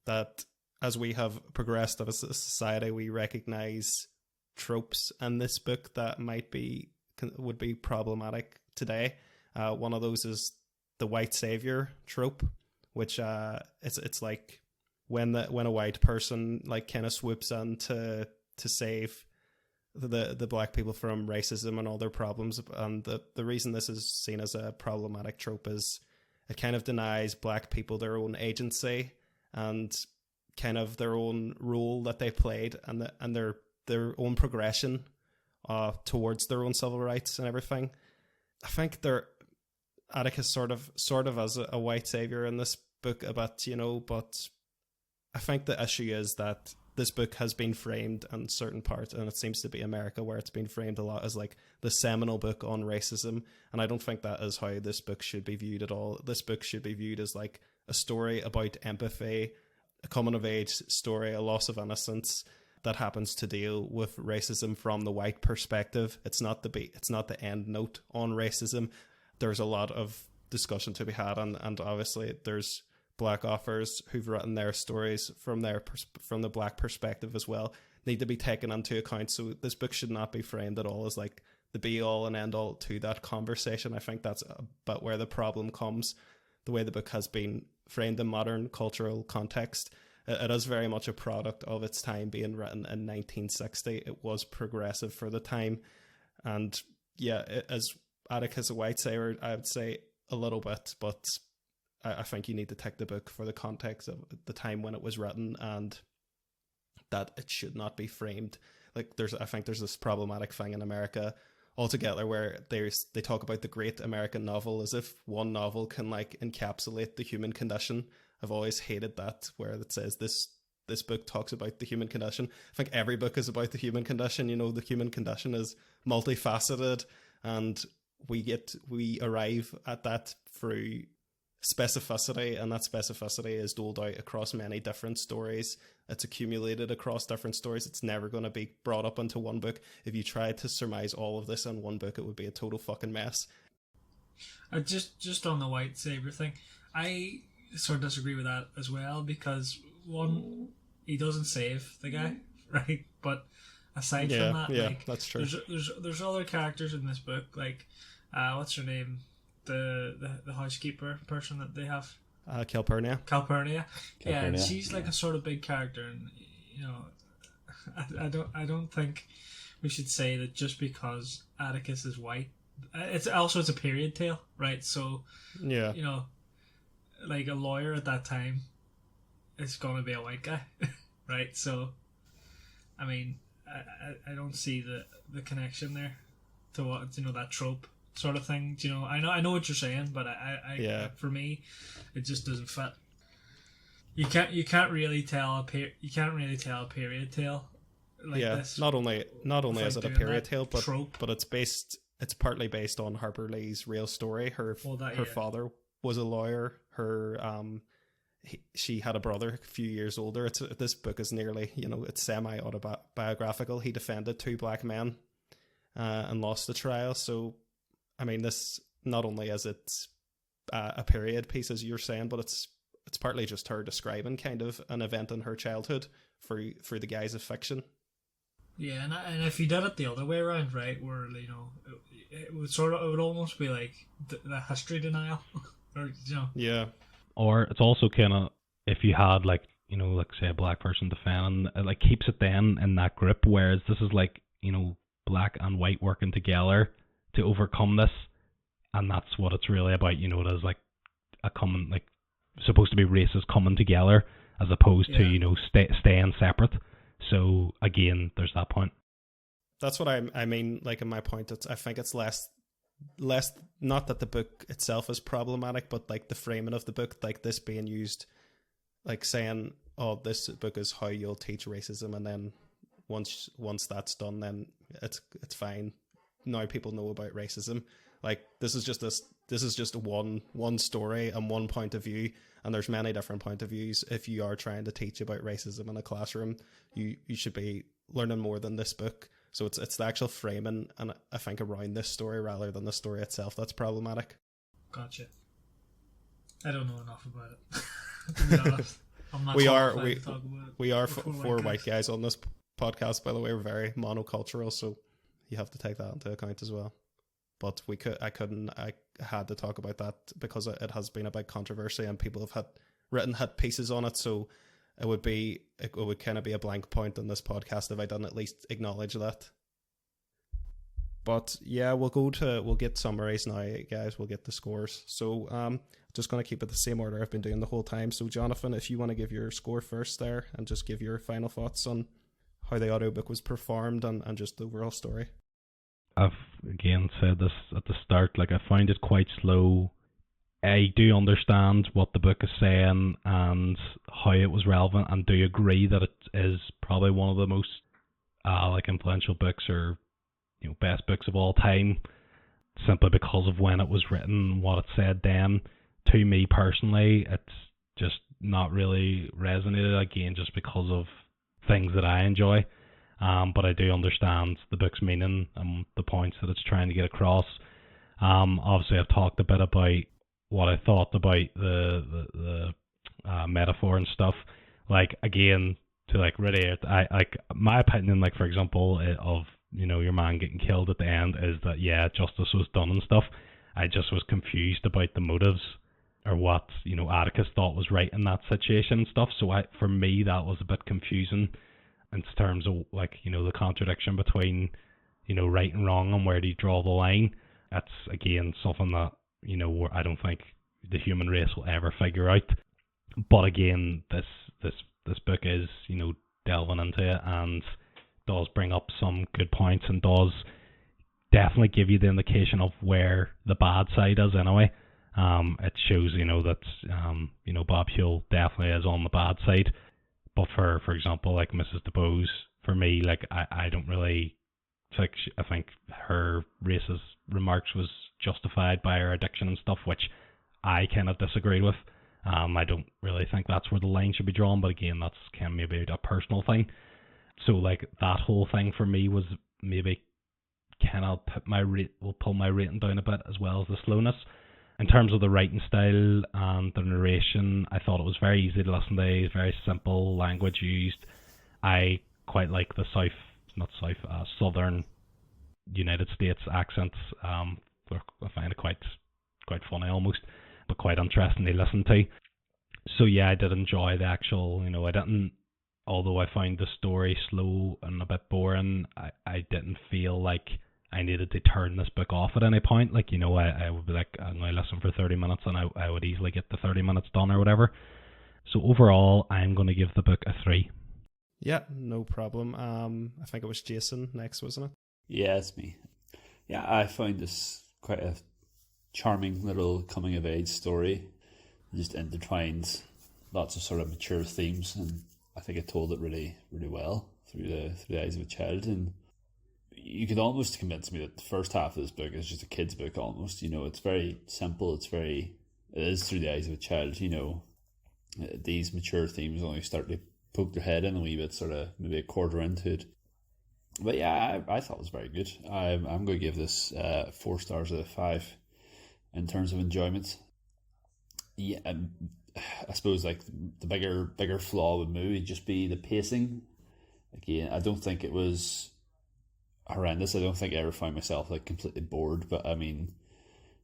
that as we have progressed as a society, we recognize tropes in this book that would be problematic today. One of those is the white savior trope, which it's like when a white person kind of swoops in to save the black people from racism and all their problems. And the reason this is seen as a problematic trope is it kind of denies black people their own agency and kind of their own role that they played and their own progression towards their own civil rights and everything. I think Atticus sort of as a white savior in this book a bit, but I think the issue is that this book has been framed in certain parts, and it seems to be America where it's been framed a lot as the seminal book on racism, and I don't think that is how this book should be viewed at all. This book should be viewed as a story about empathy, a coming of age story, a loss of innocence that happens to deal with racism from the white perspective. It's not the end note on racism. There's a lot of discussion to be had, and obviously there's black authors who've written their stories from the black perspective as well, need to be taken into account. So this book should not be framed at all as the be all and end all to that conversation. I think that's about where the problem comes. The way the book has been framed in modern cultural context, it is very much a product of its time, being written in 1960. It was progressive for the time, and as Atticus a white savior, I would say a little bit, but I think you need to take the book for the context of the time when it was written, and that it should not be framed. I think there's this problematic thing in America altogether where they talk about the great American novel as if one novel can encapsulate the human condition. I've always hated that, where it says this book talks about the human condition. I think every book is about the human condition. The human condition is multifaceted, and we arrive at that through specificity, and that specificity is doled out across many different stories. It's accumulated across different stories. It's never going to be brought up into one book. If you tried to surmise all of this in one book, it would be a total fucking mess. Just on the white savior thing, I sort of disagree with that as well, because one, he doesn't save the guy, right? But aside from that, that's true. There's other characters in this book, what's her name? The housekeeper person that they have, Calpurnia. Yeah, and she's a sort of big character, and I don't think we should say that just because Atticus is white. It's a period tale, right? So a lawyer at that time is going to be a white guy, right? So I mean, I don't see the connection there to what that trope sort of thing. I know what you're saying, but I for me, it just doesn't fit. You can't really tell a period tale this. Not only is it a period tale, but it's partly based on Harper Lee's real story. Her father was a lawyer. She had a brother a few years older. This book is nearly, it's semi-autobiographical. He defended two black men and lost the trial. So, I mean, this not only is it a period piece, as you're saying, but it's partly just her describing kind of an event in her childhood through the guise of fiction. Yeah, and if you did it the other way around, right, where it would almost be like the history denial, or Yeah. Or it's also kind of, if you had say a black person defending, it keeps it then in that group, whereas this is black and white working together to overcome this, and that's what it's really about. You know, it is like a common, like, supposed to be races coming together as opposed to, you know, staying separate. So again, there's that point. That's what I mean. Like in my point, I think it's less. Not that the book itself is problematic, but like the framing of the book, like this being used, like saying, "Oh, this book is how you'll teach racism," and then once that's done, then it's fine. Now people know about racism. Like this is just one story and one point of view, and there's many different point of views. If you are trying to teach about racism in a classroom, you should be learning more than this book. So it's the actual framing, and I think around this story rather than the story itself that's problematic. Gotcha. I don't know enough about it. To be honest, I'm not we qualified to talk about it. We are four white guys on this podcast, by the way. We're very monocultural, so you have to take that into account as well. But I had to talk about that because it has been a big controversy and people have written pieces on it. So it would kind of be a blank point in this podcast if I didn't at least acknowledge that. But yeah, we'll get summaries now, guys. We'll get the scores. So just going to keep it the same order I've been doing the whole time. So Jonathan, if you want to give your score first there and just give your final thoughts on how the audiobook was performed and just the overall story. I've again said this at the start, like I find it quite slow. I do understand what the book is saying and how it was relevant, and do agree that it is probably one of the most like influential books, or you know, best books of all time, simply because of when it was written, what it said then. To me personally, it's just not really resonated, again, just because of things that I enjoy. But I do understand the book's meaning and the points that it's trying to get across. Obviously, I've talked a bit about what I thought about the metaphor and stuff. Like, again, to like reiterate, my opinion, like for example, of, you know, your man getting killed at the end is that, yeah, justice was done and stuff. I just was confused about the motives, or what, you know, Atticus thought was right in that situation and stuff. So for me, that was a bit confusing in terms of, like, you know, the contradiction between, you know, right and wrong and where do you draw the line. That's, again, something that, you know, I don't think the human race will ever figure out. But again, this book is, you know, delving into it and does bring up some good points and does definitely give you the indication of where the bad side is anyway. It shows, you know, that, you know, Bob Huel definitely is on the bad side. But for example, like Mrs. DeBose, for me, like, I don't really think, I think her racist remarks was justified by her addiction and stuff, which I kind of disagreed with. I don't really think that's where the line should be drawn, but again, that's kind of maybe a personal thing. So like that whole thing for me was maybe kind of pull my rating down a bit, as well as the slowness. In terms of the writing style and the narration, I thought it was very easy to listen to, very simple language used. I quite like the southern United States accents. I find it quite funny almost, but quite interesting to listen to. So yeah, I did enjoy the actual, you know, although I found the story slow and a bit boring, I didn't feel like I needed to turn this book off at any point. Like, you know, I would be like, I'm going to listen for 30 minutes and I would easily get the 30 minutes done or whatever. So overall, I'm going to give the book a 3. Yeah, no problem. I think it was Jason next, wasn't it? Yeah, it's me. Yeah, I found this quite a charming little coming of age story. It just intertwines lots of sort of mature themes, and I think it told it really, really well through the eyes of a child. And you could almost convince me that the first half of this book is just a kid's book almost. You know, it's very simple. It is through the eyes of a child. You know, these mature themes only start to poke their head in a wee bit, sort of maybe a quarter into it. But yeah, I thought it was very good. I'm going to give this 4 stars out of 5 in terms of enjoyment. Yeah, I suppose like the bigger flaw with movie would just be the pacing. Again, I don't think it was horrendous. I don't think I ever found myself like completely bored. But I mean,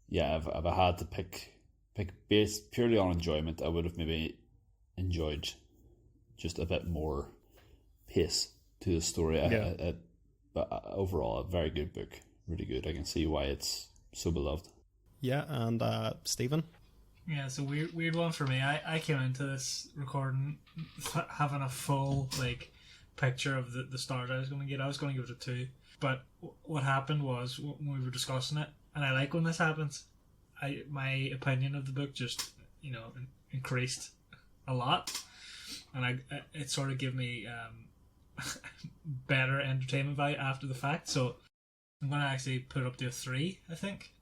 yeah, if I had to pick based purely on enjoyment, I would have maybe enjoyed just a bit more pace to the story. Yeah. But overall, a very good book, really good. I can see why it's so beloved. Yeah, and Stephen? Yeah, it's a weird one for me. I came into this recording having a full like picture of the stars I was going to get. I was going to give it a 2, but what happened was when we were discussing it, and I like when this happens. My opinion of the book just increased a lot, and it sort of gave me better entertainment value after the fact. So I'm going to actually put it up to a 3. I think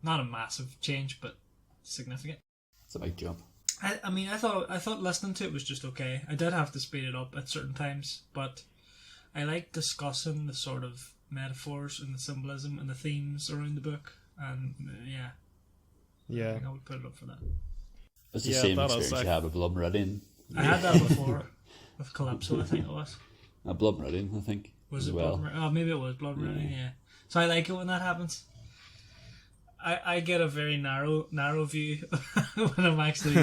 not a massive change, but significant. It's a big jump. I mean, I thought listening to it was just okay. I did have to speed it up at certain times, but I like discussing the sort of metaphors and the symbolism and the themes around the book, and I think I would put it up for that. It's the same experience you had with Blood Meridian. I had that before with Calypso, I think it was. Blood Meridian, I think. Was it well. Blood Meridian? Oh, maybe it was Blood Meridian, yeah. So I like it when that happens. I get a very narrow view when I'm actually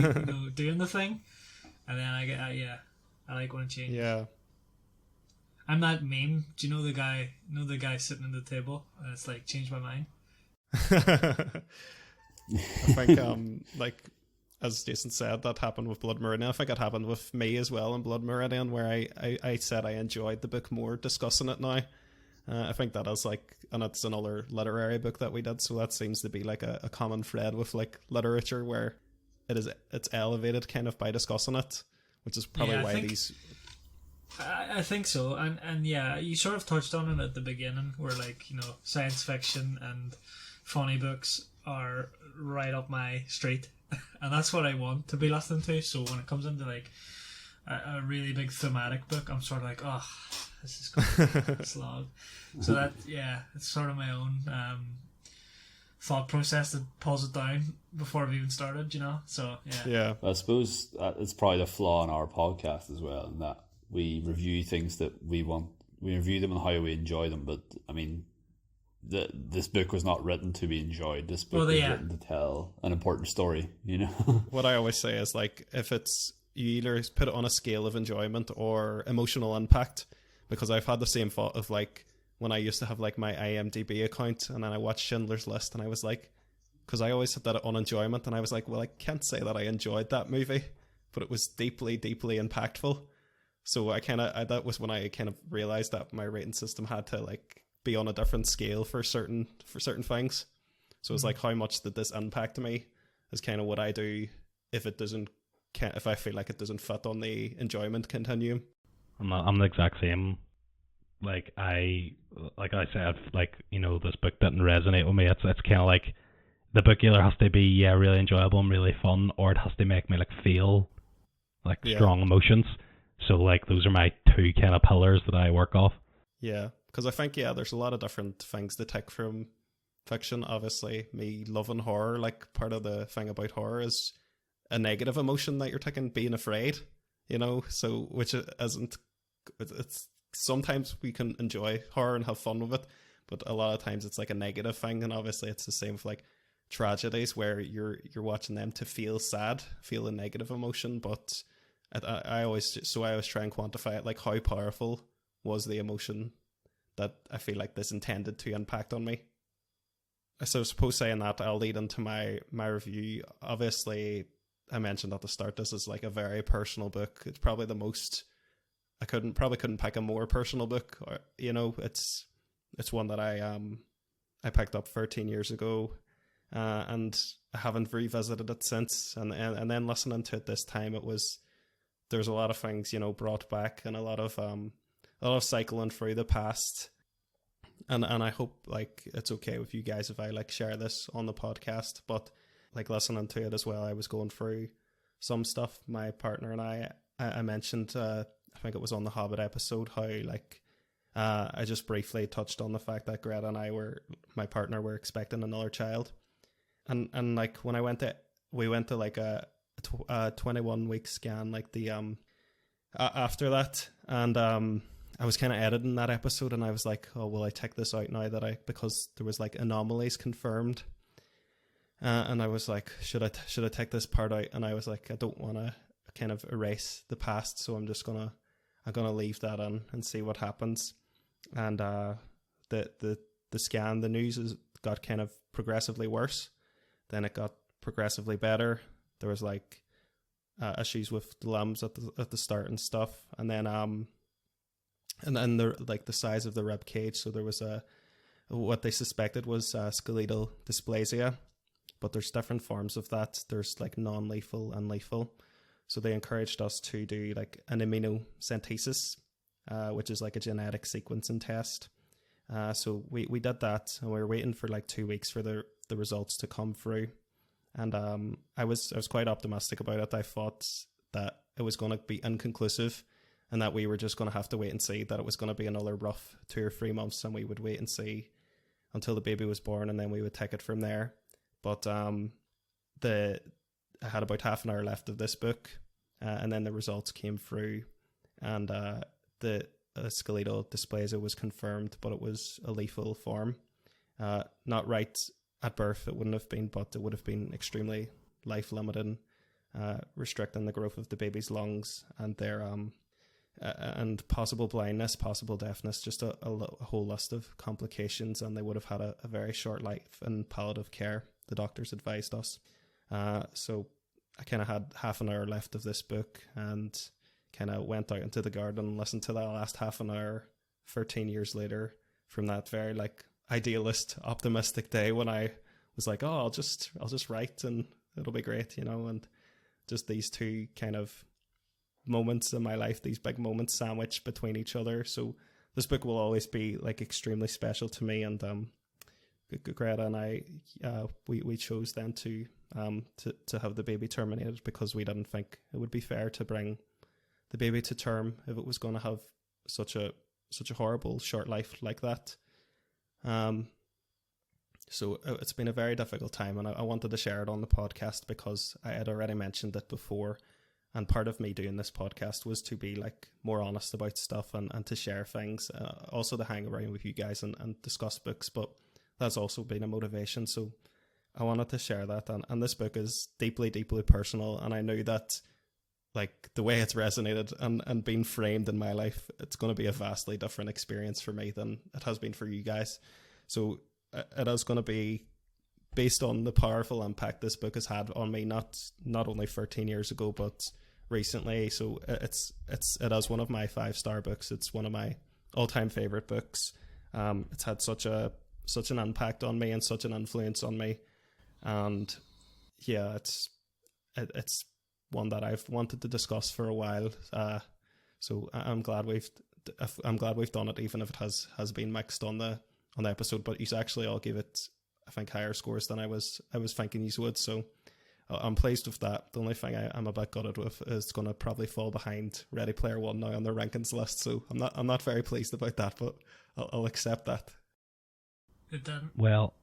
doing the thing, and then I get I like when it changes. Yeah. I'm that meme. Do you know the guy sitting at the table? And it's like changed my mind. I think like as Jason said, that happened with Blood Meridian. I think it happened with me as well in Blood Meridian, where I said I enjoyed the book more discussing it now. I think that is like, and it's another literary book that we did, so that seems to be like a common thread with like literature, where it's elevated kind of by discussing it, which is probably why these. I think so, and yeah, you sort of touched on it at the beginning, where like science fiction and funny books are right up my street, and that's what I want to be listening to. So when it comes into like a really big thematic book, I'm sort of like, oh, this is going to be a slog. So that, it's sort of my own thought process that pulls it down before I've even started, So, yeah. I suppose it's probably the flaw in our podcast as well, in that we review things that we want. We review them and how we enjoy them, but I mean, this book was not written to be enjoyed. This book was written to tell an important story, What I always say is, like, if it's, you either put it on a scale of enjoyment or emotional impact, because I've had the same thought of like when I used to have like my IMDb account, and then I watched Schindler's List, and I was like, because I always had that on enjoyment, and I was like, well, I can't say that I enjoyed that movie, but it was deeply impactful. So that was when I kind of realized that my rating system had to like be on a different scale for certain things. So it's like, how much did this impact me is kind of what I do if I feel like it doesn't fit on the enjoyment continuum. I'm the exact same. Like I said, like, this book didn't resonate with me. It's kind of like the book either has to be really enjoyable and really fun, or it has to make me like feel like strong emotions. So like those are my 2 kind of pillars that I work off. Yeah, because I think there's a lot of different things to take from fiction. Obviously, me loving horror, like part of the thing about horror is a negative emotion that you're taking, being afraid. So which isn't. It's sometimes we can enjoy horror and have fun with it, but a lot of times it's like a negative thing, and obviously it's the same with like tragedies, where you're watching them to feel sad, feel a negative emotion. But I always try and quantify it, like how powerful was the emotion that I feel like this intended to impact on me. So I suppose saying that, I'll lead into my review. Obviously, I mentioned at the start, this is like a very personal book. It's probably the most. I couldn't pick a more personal book. It's one that I picked up 13 years ago, and I haven't revisited it since. And then listening to it this time, there's a lot of things brought back, and a lot of cycling through the past. And I hope like it's okay with you guys if I like share this on the podcast. But like listening to it as well, I was going through some stuff. My partner and I mentioned. I think it was on the Hobbit episode, how like I just briefly touched on the fact that Greta and my partner were expecting another child, and like when we went to like a 21-week scan, like the after that, and I was kind of editing that episode, and I was like, oh, will I take this out now because there was like anomalies confirmed, and I was like, should I take this part out? And I was like, I don't want to kind of erase the past, so I'm gonna leave that in and see what happens. And the scan, the news got kind of progressively worse. then it got progressively better. There was like issues with the limbs at the start and stuff, and then the like the size of the rib cage. So there was what they suspected was skeletal dysplasia, but there's different forms of that. There's like non-lethal and lethal. So they encouraged us to do like an immunocentesis, which is like a genetic sequencing test. So we did that, and we were waiting for like 2 weeks for the results to come through. And I was quite optimistic about it. I thought that it was going to be inconclusive, and that we were just going to have to wait and see, that it was going to be another rough 2 or 3 months, and we would wait and see until the baby was born, and then we would take it from there. But I had about half an hour left of this book, and then the results came through, and the skeletal dysplasia was confirmed, but it was a lethal form. Not right at birth, it wouldn't have been, but it would have been extremely life-limiting, restricting the growth of the baby's lungs and their and possible blindness, possible deafness, just a whole list of complications, and they would have had a very short life in palliative care, the doctors advised us. So I kind of had half an hour left of this book, and kind of went out into the garden and listened to that last half an hour 13 years later, from that very like idealist, optimistic day when I was like, oh, I'll just write and it'll be great, you know. And just these two kind of moments in my life, these big moments sandwiched between each other. So this book will always be like extremely special to me. And Greta and I, we chose then to have the baby terminated, because we didn't think it would be fair to bring the baby to term if it was going to have such a horrible short life like that. So it's been a very difficult time, and I wanted to share it on the podcast because I had already mentioned it before. And part of me doing this podcast was to be like more honest about stuff and to share things, also to hang around with you guys and discuss books. But that's also been a motivation. So I wanted to share that. And this book is deeply, deeply personal. And I knew that like the way it's resonated and been framed in my life, it's going to be a vastly different experience for me than it has been for you guys. So it is going to be based on the powerful impact this book has had on me, not only 13 years ago, but recently. So it is one of my 5-star books. It's one of my all-time favorite books. It's had such an impact on me and such an influence on me. And yeah, it's one that I've wanted to discuss for a while. So I'm glad we've done it, even if it has been mixed on the episode. But you actually all gave it, I think, higher scores than I was thinking you would. So I'm pleased with that. The only thing I'm a bit gutted with is it's going to probably fall behind Ready Player One now on the rankings list. So I'm not very pleased about that, but I'll accept that. It didn't. Well,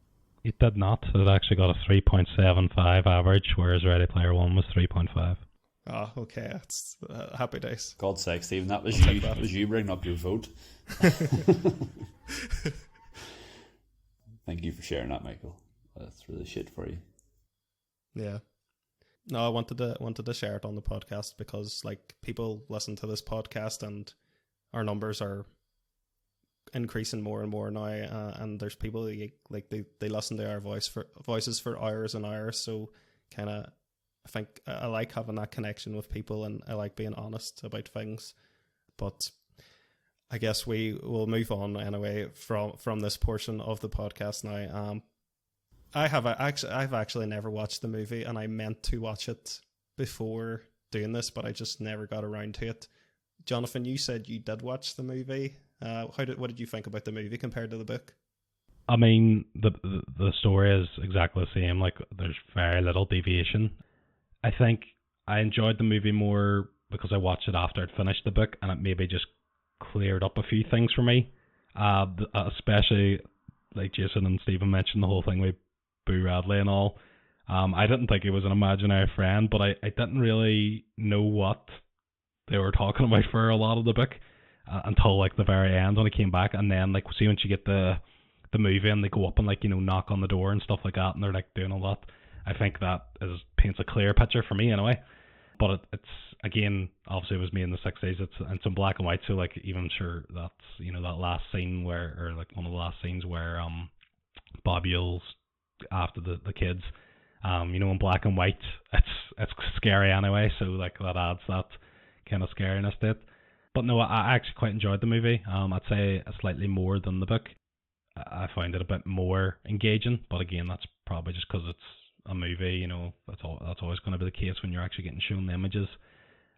it did not. It actually got a 3.75 average, whereas Ready Player One was 3.5. Ah, okay. It's happy days. God's sake, Stephen, that was I'll you. take that. That was you bringing up your vote. Thank you for sharing that, Michael. That's really shit for you. Yeah. No, I wanted to share it on the podcast because like people listen to this podcast and our numbers are increasing more and more now, and there's people like they listen to our voices for hours and hours. So kind of I think I like having that connection with people, and I like being honest about things. But I guess we will move on anyway from this portion of the podcast now. I've actually never watched the movie, and I meant to watch it before doing this, but I just never got around to it. Jonathan, you said you did watch the movie. What did you think about the movie compared to the book? I mean, the story is exactly the same. Like, there's very little deviation. I think I enjoyed the movie more because I watched it after I'd finished the book, and it maybe just cleared up a few things for me. Especially, like Jason and Stephen mentioned, the whole thing with Boo Radley and all. I didn't think he was an imaginary friend, but I didn't really know what they were talking about for a lot of the book until like the very end when it came back. And then like, see, once you get the movie and they go up and like, you know, knock on the door and stuff like that, and they're like doing all that, I think that paints a clear picture for me anyway. But it's again, obviously it was made in the 60s. It's in black and white, so like even sure that's, you know, that last scene where, or like one of the last scenes where Bob Yule's after the kids, In black and white, it's scary anyway, so like that adds that kind of scariness to it. But no, I actually quite enjoyed the movie. I'd say slightly more than the book. I find it a bit more engaging, but again, that's probably just because it's a movie. That's always going to be the case when you're actually getting shown the images.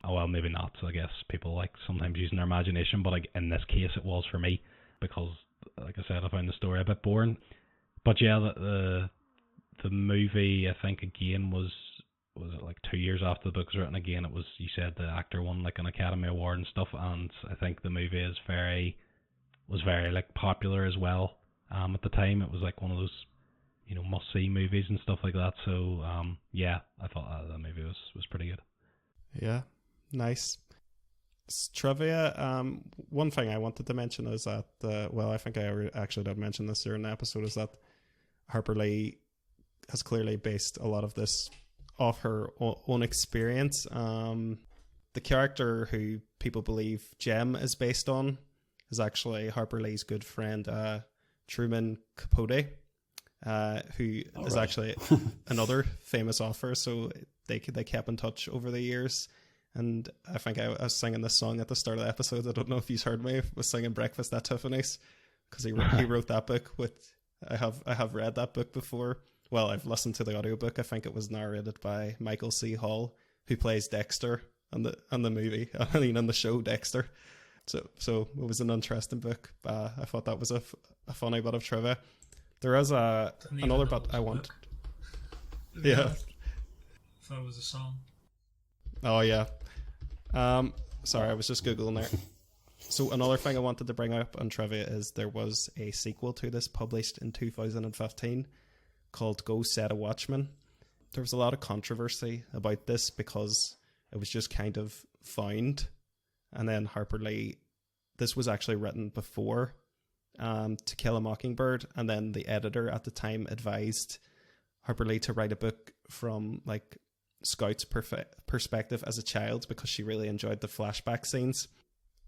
Oh well, maybe not. I guess people like sometimes using their imagination, but like in this case, it was for me because, like I said, I found the story a bit boring. But yeah, the movie, I think again was it like 2 years after the book was written? Again, it was, you said the actor won like an Academy Award and stuff, and I think the movie was very like popular as well. At the time, it was like one of those must see movies and stuff like that. So yeah, I thought that movie was pretty good. Yeah, nice. Trivia. One thing I wanted to mention is that I think I actually did mention this during the episode, is that Harper Lee has clearly based a lot of this off her own experience. The character who people believe Jem is based on is actually Harper Lee's good friend Truman Capote, who is actually another famous author. So they kept in touch over the years. And I think I was singing this song at the start of the episode. I don't know if you've heard me. I was singing Breakfast at Tiffany's because he wrote that book. I have read that book before. Well, I've listened to the audiobook. I think it was narrated by Michael C. Hall, who plays Dexter in the movie, I mean, in the show Dexter. So it was an interesting book. I thought that was a funny bit of trivia. There is another bit I want. Yeah. I thought it was a song. Oh yeah. Sorry, I was just Googling there. So another thing I wanted to bring up on trivia is there was a sequel to this published in 2015 called Go Set a Watchman. There was a lot of controversy about this because it was just kind of found. And then Harper Lee, this was actually written before To Kill a Mockingbird, and then the editor at the time advised Harper Lee to write a book from like Scout's perspective as a child because she really enjoyed the flashback scenes.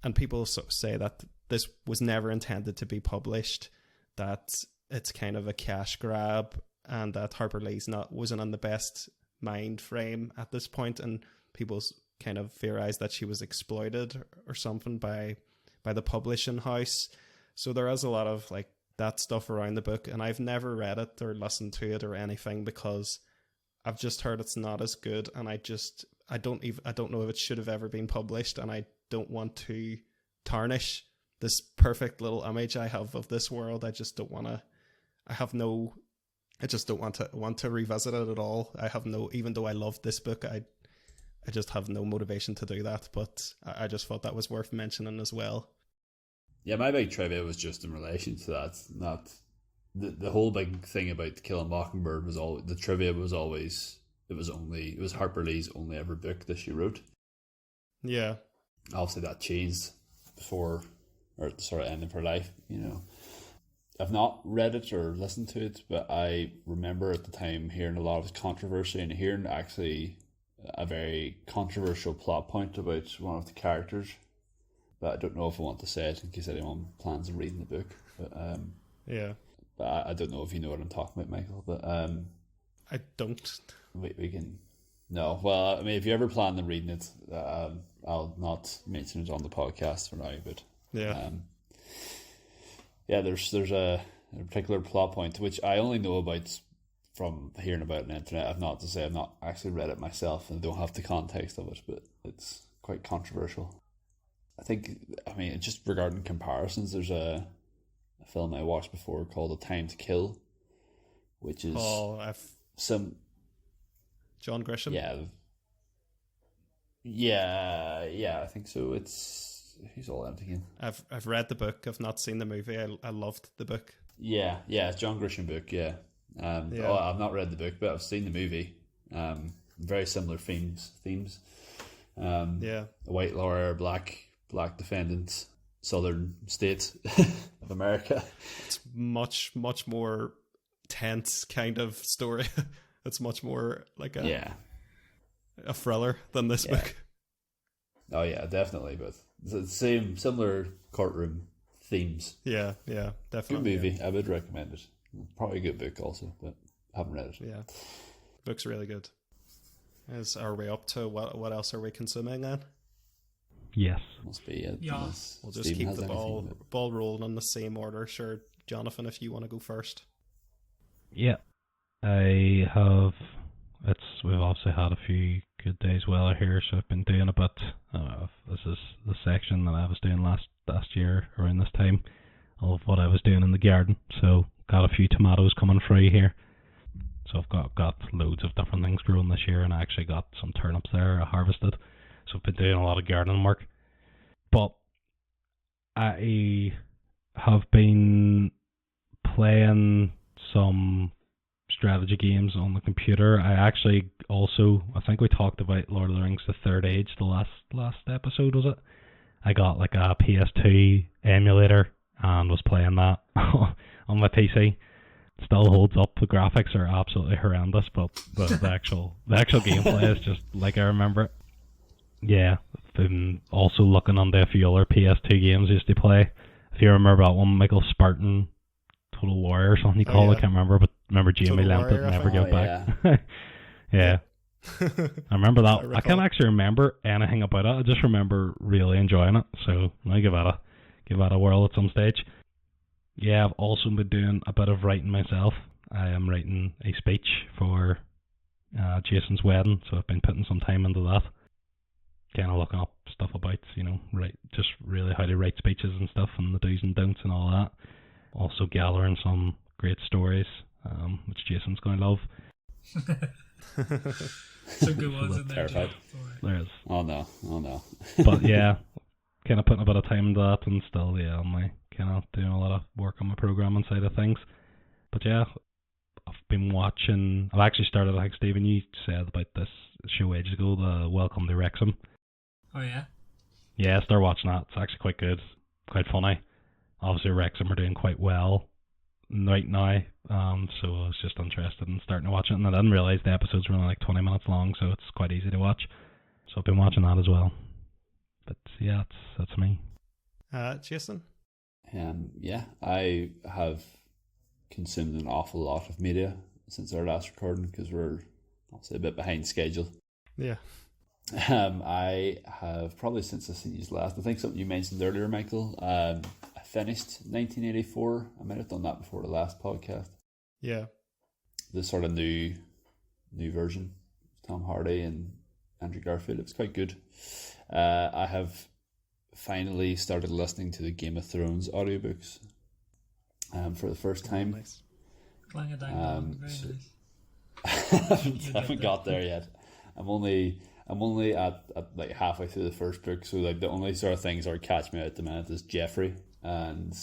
And people say that this was never intended to be published, that it's kind of a cash grab, and that Harper Lee's wasn't in the best mind frame at this point, and people kind of theorized that she was exploited or something by the publishing house. So there is a lot of like that stuff around the book, and I've never read it or listened to it or anything because I've just heard it's not as good, and I don't know if it should have ever been published, and I don't want to tarnish this perfect little image I have of this world. I just don't want to. I just don't want to revisit it at all. Even though I loved this book, I just have no motivation to do that. But I just thought that was worth mentioning as well. Yeah, my big trivia was just in relation to that. Not the whole big thing about To Kill a Mockingbird was all the trivia was always it was Harper Lee's only ever book that she wrote. Yeah, obviously that changed before or at the sort of end of her life. I've not read it or listened to it, but I remember at the time hearing a lot of controversy and hearing actually a very controversial plot point about one of the characters. But I don't know if I want to say it in case anyone plans on reading the book. But yeah. But I don't know if you know what I'm talking about, Michael. But I don't. We can. No, well, I mean, if you ever plan on reading it, I'll not mention it on the podcast for now. But yeah. Yeah, there's a particular plot point which I only know about from hearing about it on the internet. I've not actually read it myself and don't have the context of it, but it's quite controversial. I mean, just regarding comparisons, there's a film I watched before called A Time to Kill, which is John Grisham. Yeah, I think so. He's all out again. I've read the book. I've not seen the movie. I loved the book. Yeah, it's John Grisham book. Yeah. I've not read the book, but I've seen the movie. Very similar themes. A white lawyer, black defendant, southern states of America. It's much more tense kind of story. It's much more like a thriller than this book. Oh yeah, definitely. But it's the similar courtroom themes. Yeah, definitely. Good movie. I would recommend it. Probably a good book also, but I haven't read it. Yeah. Looks really good. Are we up to what else are we consuming then? Yes. Must be it. Yeah. We'll just Stephen keep has the anything, ball rolling in the same order. Sure, Jonathan, if you want to go first. Yeah. We've obviously had a few good days weather here, so I've been doing a bit. This is the section that I was doing last year around this time of what I was doing in the garden. So got a few tomatoes coming free here. So I've got loads of different things growing this year, and I actually got some turnips there I harvested. So I've been doing a lot of gardening work. But I have been playing some strategy games on the computer. I think we talked about Lord of the Rings The Third Age the last episode, was it? I got like a PS2 emulator and was playing that on my PC. Still holds up. The graphics are absolutely horrendous, but the actual gameplay is just like I remember it. Yeah, I've been also looking on a few other PS2 games I used to play. If you remember that one, Michael Spartan Total Warrior or something you call it, I can't remember, but remember Jamie left it and never gave it back. Yeah. I remember that. I can't actually remember anything about it. I just remember really enjoying it. So I give that a whirl at some stage. Yeah, I've also been doing a bit of writing myself. I am writing a speech for Jason's wedding, so I've been putting some time into that. Kind of looking up stuff about, just really how to write speeches and stuff, and the do's and don'ts and all that. Also gathering some great stories, which Jason's going to love. Some good ones in there. Terrified. There is. Oh no. But yeah, kind of putting a bit of time into that, and still, I'm kind of doing a lot of work on my programming side of things. But yeah, I've been watching. I've actually started. I think Stephen, you said about this show ages ago, the Welcome to Wrexham. Oh yeah. Yeah, I started watching that. It's actually quite good, quite funny. Obviously, Wrexham are doing quite well right now, so I was just interested in starting to watch it, and I didn't realise the episodes were only like 20 minutes long, so it's quite easy to watch. So I've been watching that as well. But yeah, that's me. Jason? Yeah, I have consumed an awful lot of media since our last recording because we're obviously a bit behind schedule. Yeah. I have probably since I seen you last. I think something you mentioned earlier, Michael. I finished 1984. I might have done that before the last podcast. Yeah. The sort of new version, Tom Hardy and Andrew Garfield. It was quite good. I have finally started listening to the Game of Thrones audiobooks for the first time. Nice. Clang a dang, very I nice. haven't got there yet. I'm only at like halfway through the first book, so like the only sort of things that would catch me out at the minute is Jeffrey and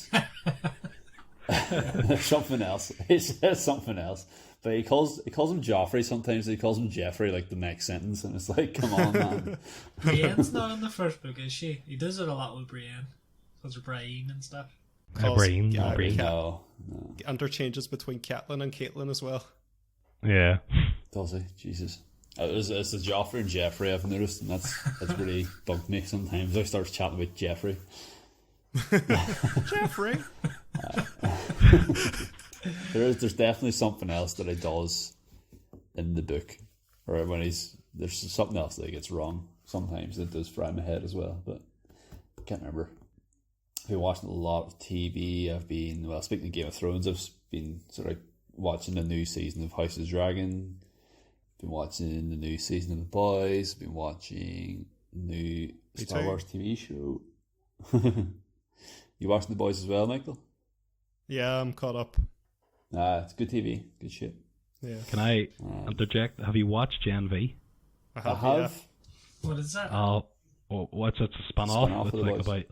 something else. He says something else, but he calls him Joffrey sometimes. He calls him Jeffrey like the next sentence, and it's like, come on, man. Brienne's not in the first book, is she? He does it a lot with Brienne. Because of Brienne and stuff. Brienne. No. Interchanges between Catelyn and Caitlyn as well. Yeah. Does he? Jesus. It's the Joffrey and Jeffrey I've noticed, and that's really bugged me sometimes. I start chatting with Jeffrey. Jeffrey. There's definitely something else that he does in the book, or when there's something else that he gets wrong. Sometimes it does fry my head as well, but I can't remember. I've been watching a lot of TV. Speaking of Game of Thrones, I've been sort of watching the new season of House of the Dragon. Been watching the new season of The Boys. Been watching the new Star Wars TV show. You watching The Boys as well, Michael? Yeah, I'm caught up. It's good TV. Good shit. Yeah. Can I interject? Have you watched Gen V? I have. Yeah. What is that? What's it? It's a spin-off. It's of The like Boys. about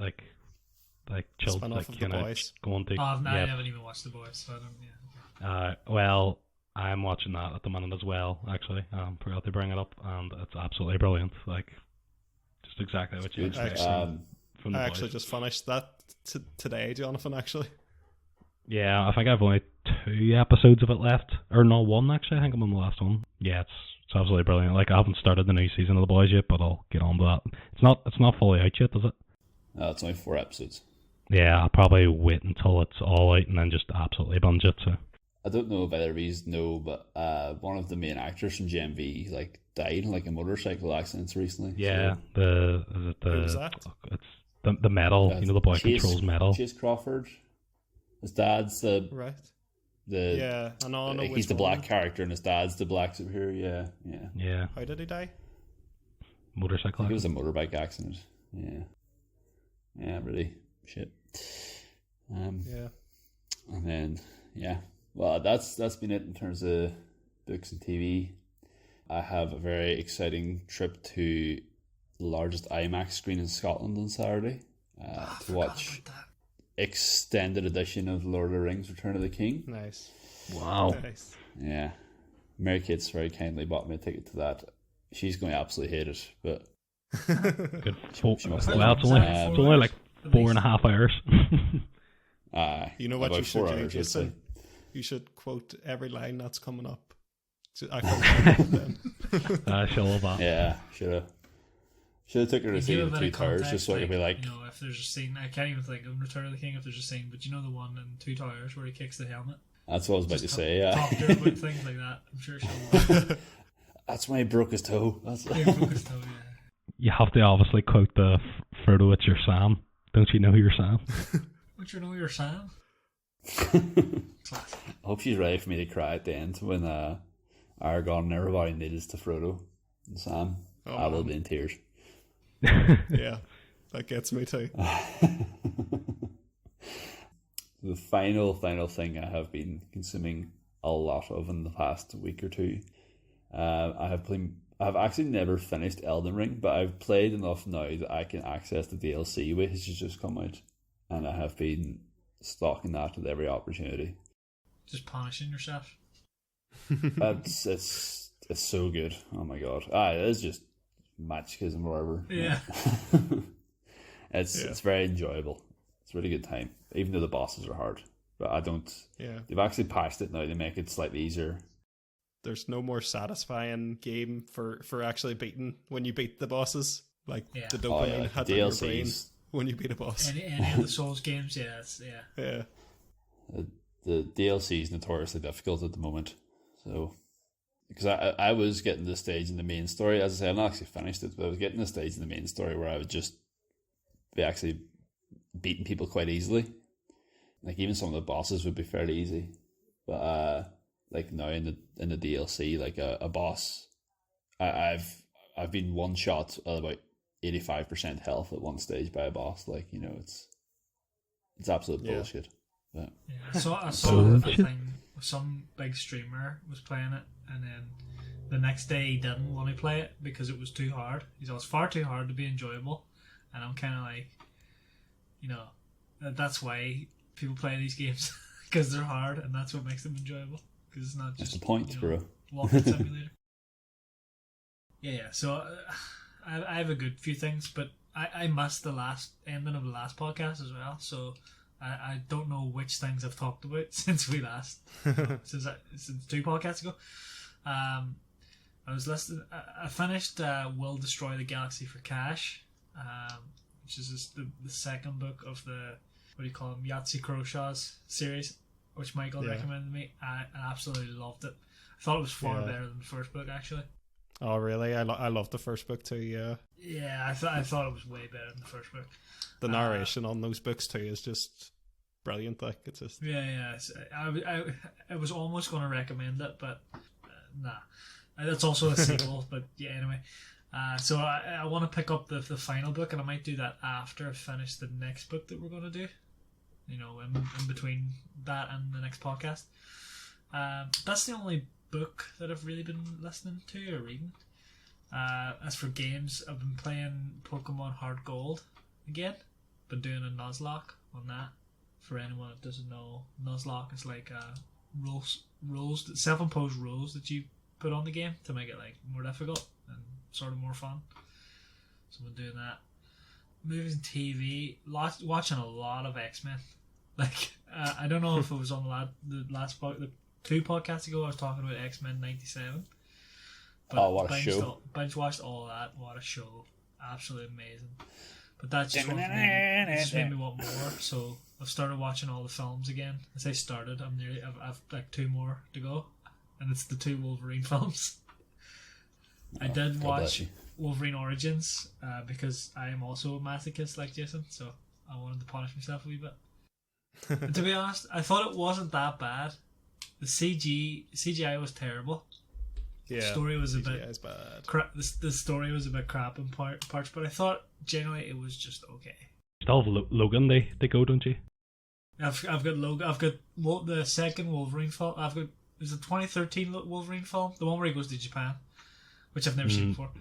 like children, Spin-off like of The Boys. going to. I haven't even watched The Boys, so I don't. Yeah. Well, I'm watching that at the minute as well. Actually, forgot to bring it up, and it's absolutely brilliant. Like, just exactly what you expect from The I Boys. actually just finished that today, Jonathan. Actually. Yeah, I think I've only 2 episodes of it left, or no, 1 actually. I think I'm on the last one. Yeah, it's absolutely brilliant. Like, I haven't started the new season of The Boys yet, but I'll get on to that. It's not fully out yet, is it? No, it's only 4 episodes. Yeah, I'll probably wait until it's all out and then just absolutely binge it. So. I don't know if either of you know, but one of the main actors from GMV like died in like a motorcycle accident recently. Yeah, So, Who was that? it's the metal. You know, the boy controls metal. Chase Crawford. His dad's the Right. the Yeah, I know he's which the black one. character, and his dad's the black superhero. Yeah, How did he die? I motorcycle. think it was a motorbike accident. Yeah, really shit. Yeah. And then well, that's been it in terms of books and TV. I have a very exciting trip to the largest IMAX screen in Scotland on Saturday to watch extended edition of Lord of the Rings: Return of the King. Nice. Wow. Nice. Yeah, Mary Kate's very kindly bought me a ticket to that. She's going to absolutely hate it, but Good. she must Well, it's only like 4.5 hours. You know what about you 4 should do, hours, Jason? I'd say. You should quote every line that's coming up. I can't then. She'll love that. Yeah, should have took her to You see give a the bit Two of Towers context, just so I could be like, you know, if there's a scene, I can't even think of Return of the King if there's a scene, but you know the one in Two Towers where he kicks the helmet? that's what I was about to say. Yeah, Talk to her about things like that. I'm sure she'll that's when he broke his toe. That's focused on You have to obviously quote the Frodo, it's your Sam. Don't you know your Sam? Don't you know your Sam? Classic. I hope she's ready for me to cry at the end when Aragorn and everybody kneels to Frodo and Sam. Oh, I will man. be in tears. Yeah, that gets me too. The final thing I have been consuming a lot of in the past week or two. I've actually never finished Elden Ring, but I've played enough now that I can access the DLC which has just come out, and I have been stalking that at every opportunity. Just punishing yourself. It's so good. Oh my god! It is just matchkism or whatever. Yeah. It's very enjoyable. It's a really good time, even though the bosses are hard. But I don't. Yeah. They've actually patched it now to make it slightly easier. There's no more satisfying game for actually beating when you beat the bosses. Like the dopamine hit in your brain DLCs. when you beat a boss. Any of the Souls games, Yeah. The DLC is notoriously difficult at the moment. So, because I was getting to the stage in the main story, as I say, I'm not actually finished it, but I was getting to the stage in the main story where I would just be actually beating people quite easily. Like even some of the bosses would be fairly easy, but like now in the DLC, like a boss, I've been one shot at about 85% health at one stage by a boss. Like, you know, it's absolute bullshit. But I saw a thing. Some big streamer was playing it, and then the next day he didn't want to play it because it was too hard. He said it's far too hard to be enjoyable, and I'm kind of like, you know, that's why people play these games because they're hard, and that's what makes them enjoyable. Because it's not just that's the point, you know, bro. walking simulator. Yeah. So I have a good few things, but I missed the last ending of the last podcast as well. So I don't know which things I've talked about since we last since 2 podcasts ago. I was listening. I finished "Will Destroy the Galaxy for Cash," which is just the second book of the what do you call them, Yahtzee Croshaws series, which Michael recommended me. I absolutely loved it. I thought it was far better than the first book, actually. Oh, really? I loved the first book too. Yeah. Yeah, I thought it was way better than the first book. The narration on those books too is just brilliant. Like it's just I was almost going to recommend it, but nah. That's also a sequel, but yeah. Anyway, so I want to pick up the final book, and I might do that after I finish the next book that we're going to do. You know, in between that and the next podcast. That's the only book that I've really been listening to or reading. As for games, I've been playing Pokemon Heart Gold again. Been doing a Nuzlocke on that. For anyone that doesn't know, Nuzlocke is like rules, self-imposed rules that you put on the game to make it like more difficult and sort of more fun. So I've been doing that. Movies and TV, watching a lot of X-Men. Like I don't know if it was on the last the 2 podcasts ago I was talking about X-Men 97. But what a show. Binge watched all of that. What a show. Absolutely amazing. But that just made me want more. So I've started watching all the films again. As I started, I've like 2 more to go, and it's the 2 Wolverine films. I did watch Wolverine Origins because I am also a masochist like Jason, so I wanted to punish myself a wee bit. And to be honest, I thought it wasn't that bad. The CGI was terrible. Yeah, the story was a bit bad. The story was a bit crap in parts, but I thought generally it was just okay. Still have Logan, they go, don't you? I've got Logan. I've got the second Wolverine film. I've got is the 2013 Wolverine film, the one where he goes to Japan, which I've never seen before.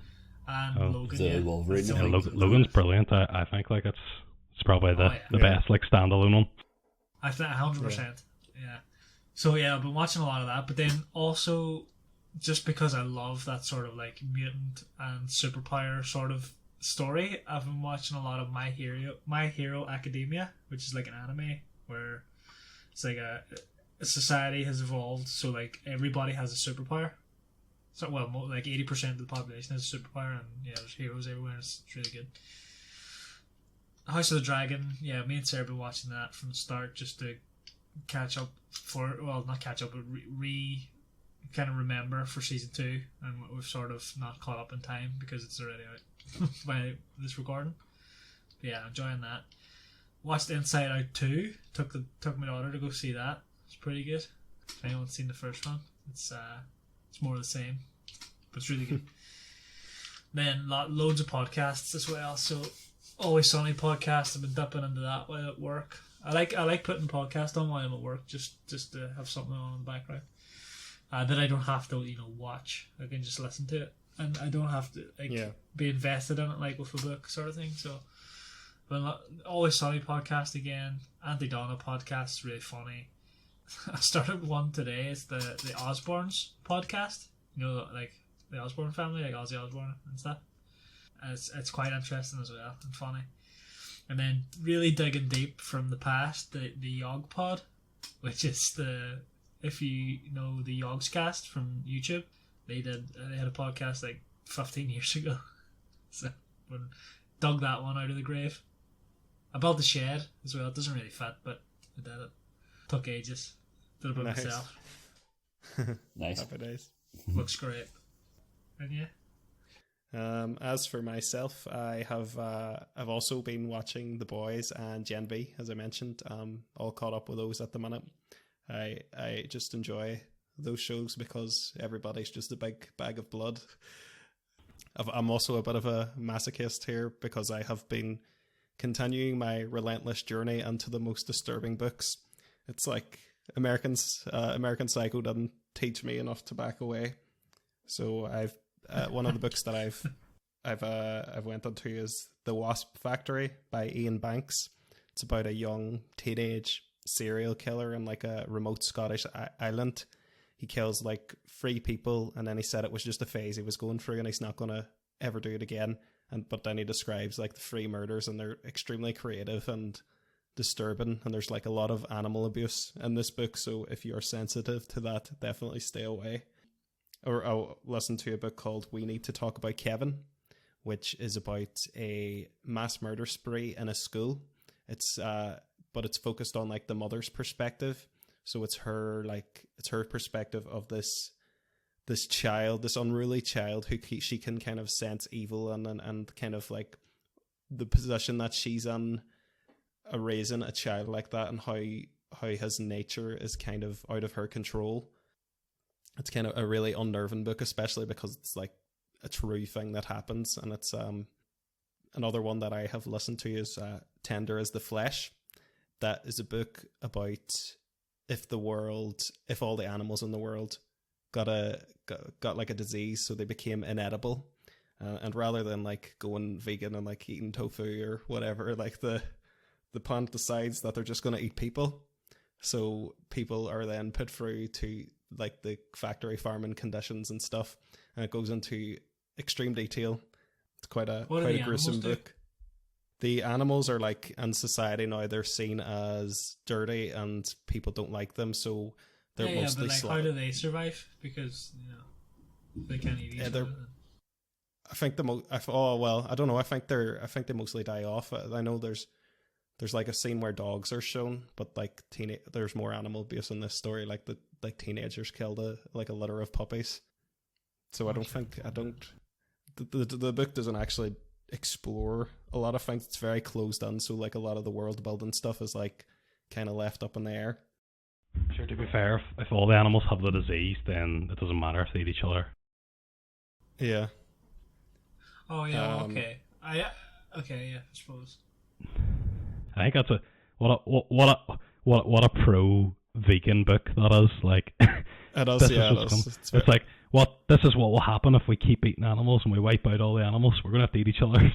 And Logan, the Wolverine. Yeah, Logan's brilliant. I think like it's probably the best like standalone one. I think 100%. Yeah. So yeah, I've been watching a lot of that, but then also just because I love that sort of like mutant and superpower sort of story, I've been watching a lot of My Hero Academia, which is like an anime where it's like a society has evolved, so like everybody has a superpower. So like 80% of the population has a superpower, and yeah, there's heroes everywhere. It's really good. House of the Dragon, yeah, me and Sarah have been watching that from the start just to catch up not catch up, but kind of remember for season 2, and we've sort of not caught up in time because it's already out by this recording. But yeah, enjoying that. Watched Inside Out 2. Took my daughter to go see that. It's pretty good. If anyone's seen the first one, it's more of the same, but it's really good. Then loads of podcasts as well. So Always Sunny podcast. I've been dipping into that while at work. I like putting podcast on while I'm at work, just to have something on in the background that I don't have to watch. I can just listen to it, and I don't have to be invested in it like with a book sort of thing. So, but Always Sunny podcast again. Auntie Donna podcast is really funny. I started one today. It's the Osbournes podcast. Like the Osbourne family, like Ozzy Osbourne and stuff. It's quite interesting as well and funny. And then really digging deep from the past, the Yog Pod, which is if you know the Yogs Cast from YouTube, they had a podcast like 15 years ago. So we dug that one out of the grave. I built the shed as well. It doesn't really fit, but I did it. Took ages. Did it by myself. Nice. Happy days. Looks great. And yeah. As for myself, I've also been watching The Boys and Gen B, as I mentioned. All caught up with those at the minute. I just enjoy those shows because everybody's just a big bag of blood. I'm also a bit of a masochist here because I have been continuing my relentless journey into the most disturbing books. It's like American Psycho didn't teach me enough to back away. So I've one of the books that I've went into is The Wasp Factory by Ian Banks. It's about a young teenage serial killer in like a remote Scottish island. He kills like 3 people, and then he said it was just a phase he was going through, and he's not going to ever do it again. But then he describes like the 3 murders, and they're extremely creative and disturbing, and there's like a lot of animal abuse in this book. So if you're sensitive to that, definitely stay away. Or I'll listen to a book called We Need to Talk About Kevin, which is about a mass murder spree in a school. But it's focused on like the mother's perspective. So it's her perspective of this child, this unruly child who she can kind of sense evil and kind of like the position that she's in, raising a child like that, and how his nature is kind of out of her control. It's kind of a really unnerving book, especially because it's like a true thing that happens. And it's another one that I have listened to is Tender as the Flesh. That is a book about if all the animals in the world got like a disease, so they became inedible, and rather than like going vegan and like eating tofu or whatever, like the plant decides that they're just going to eat people. So people are then put through to like the factory farming conditions and stuff, and it goes into extreme detail. It's quite a gruesome book. The animals are like in society now, they're seen as dirty and people don't like them, so they're mostly but like how do they survive? Because they can't eat each other. I think I don't know. I think they mostly die off. I know there's like a scene where dogs are shown, but like there's more animal abuse in this story. Like teenagers killed a litter of puppies. So I don't think the book doesn't actually explore a lot of things. It's very closed in. So like a lot of the world building stuff is like kind of left up in the air. Sure, to be fair, if all the animals have the disease, then it doesn't matter if they eat each other. Yeah. Oh yeah. Okay. I suppose. I think that's what a pro vegan book that is. Like, it is. It's like this is what will happen if we keep eating animals and we wipe out all the animals. We're gonna have to eat each other.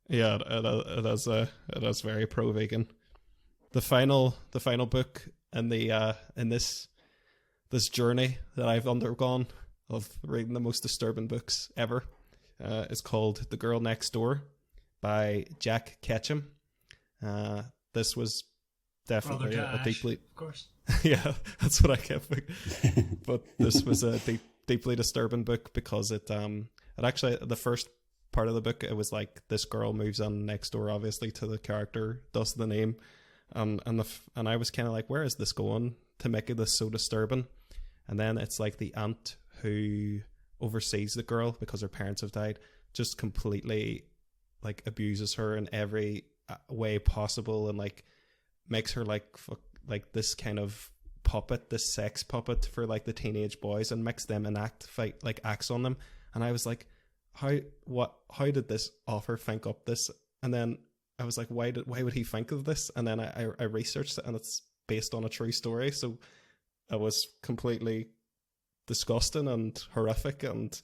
Yeah, it is very pro vegan. The final book in this journey that I've undergone of reading the most disturbing books ever is called The Girl Next Door by Jack Ketchum. This was definitely a deeply, of course. Yeah, that's what I kept thinking. But this was a deeply disturbing book because it actually, the first part of the book, it was like this girl moves in next door, obviously, to the character, thus the name, and I was kind of like, where is this going to make this so disturbing? And then it's like the aunt who oversees the girl because her parents have died just completely like abuses her in every way possible, and like makes her like this kind of puppet, this sex puppet for like the teenage boys, and makes them acts on them. And I was like, how did this author think up this? And then I was like, why would he think of this? And then I researched it, and it's based on a true story. So it was completely disgusting and horrific, and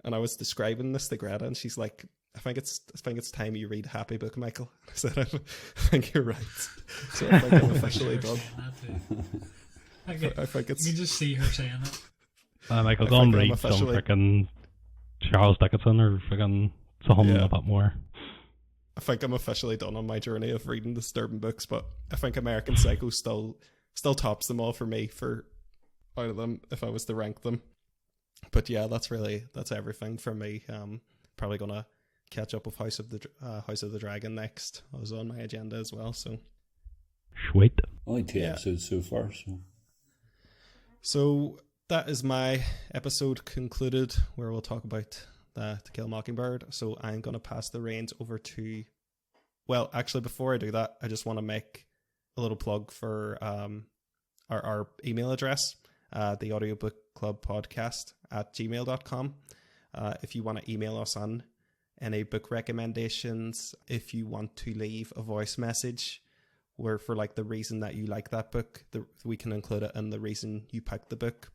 I was describing this to Greta, and she's like, I think it's time you read Happy Book, Michael. I said, I think you're right. So I think I'm officially done. I think it's. You can just see her saying it. Michael, go and read some freaking Charles Dickinson or freaking something a bit more. I think I'm officially done on my journey of reading disturbing books, but I think American Psycho still tops them all for me out of them if I was to rank them. But yeah, that's everything from me. Probably gonna catch up with House of the Dragon next. I was on my agenda as well, so sweet. Only 2 episodes so far, so that is my episode concluded, where we'll talk about To Kill a Mockingbird. So I'm gonna pass the reins over to, well, actually before I do that, I just want to make a little plug for our email address, the Audiobook Club Podcast at gmail.com. If you want to email us on any book recommendations, if you want to leave a voice message where for like the reason that you like that book, we can include it in the reason you picked the book.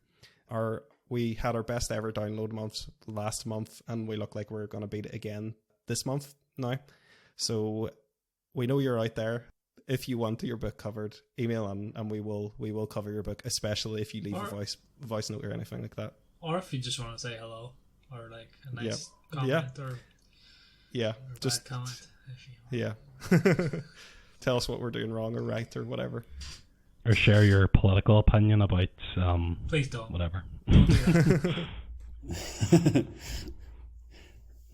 We had our best ever download month last month, and we look like we're going to beat it again this month now. So we know you're out there. If you want your book covered, email in, and we will cover your book, especially if you leave a voice note or anything like that. Or if you just want to say hello, or like a nice comment, or just comment. Tell us what we're doing wrong or right or whatever. Or share your political opinion about please don't. Whatever. Don't do that.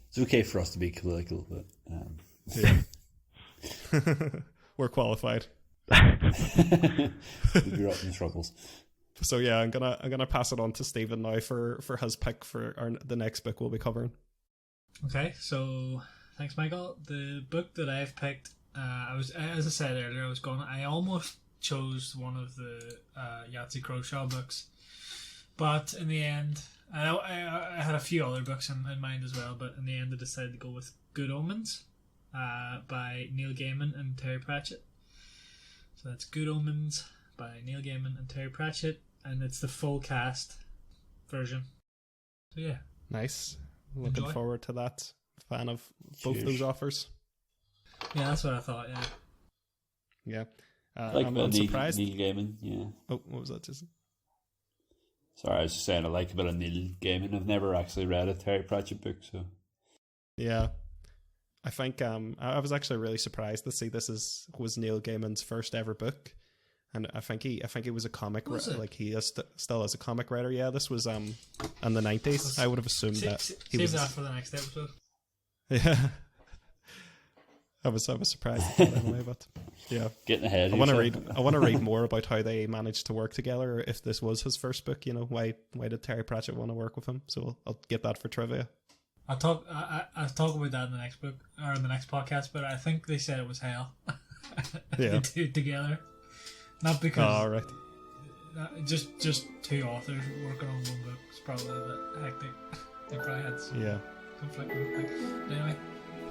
It's okay for us to be political, but we're qualified. We're up in troubles. So yeah, I'm gonna pass it on to Stephen now for his pick for the next book we'll be covering. Okay, so thanks, Michael. The book that I've picked, as I said earlier, I almost chose one of the Yahtzee Croshaw books, but in the end, I had a few other books in mind as well, but in the end I decided to go with Good Omens by Neil Gaiman and Terry Pratchett. So that's Good Omens by Neil Gaiman and Terry Pratchett, and it's the full cast version. So yeah. Nice. Looking forward to that. Fan of both those offers. Yeah, that's what I thought, yeah. I'm surprised. Neil Gaiman, yeah. Oh, what was that, Jason? Sorry, I was just saying I like a bit of Neil Gaiman. I've never actually read a Terry Pratchett book, so... Yeah. I think I was actually really surprised to see this was Neil Gaiman's first ever book. and I think he was a comic Was it? like he is still is a comic writer. Yeah, this was in the 90s. I would have assumed that he Save was. that for the next episode. Yeah, I was surprised at that anyway, but yeah, Getting ahead. I want to read more about how they managed to work together. Or if this was his first book, you know, why did Terry Pratchett want to work with him? So I'll get that for trivia. I'll talk about that in the next book or in the next podcast. But I think they said it was hell. Yeah. The two together, not because. Oh, right. Just two authors working on one book is probably a bit hectic. They probably had some Yeah. conflicting things. But anyway,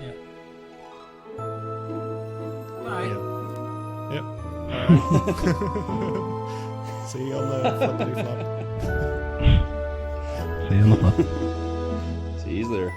yeah. Bye. Yep. Alright. See you on the flippity flop. See you on the flip. See you later.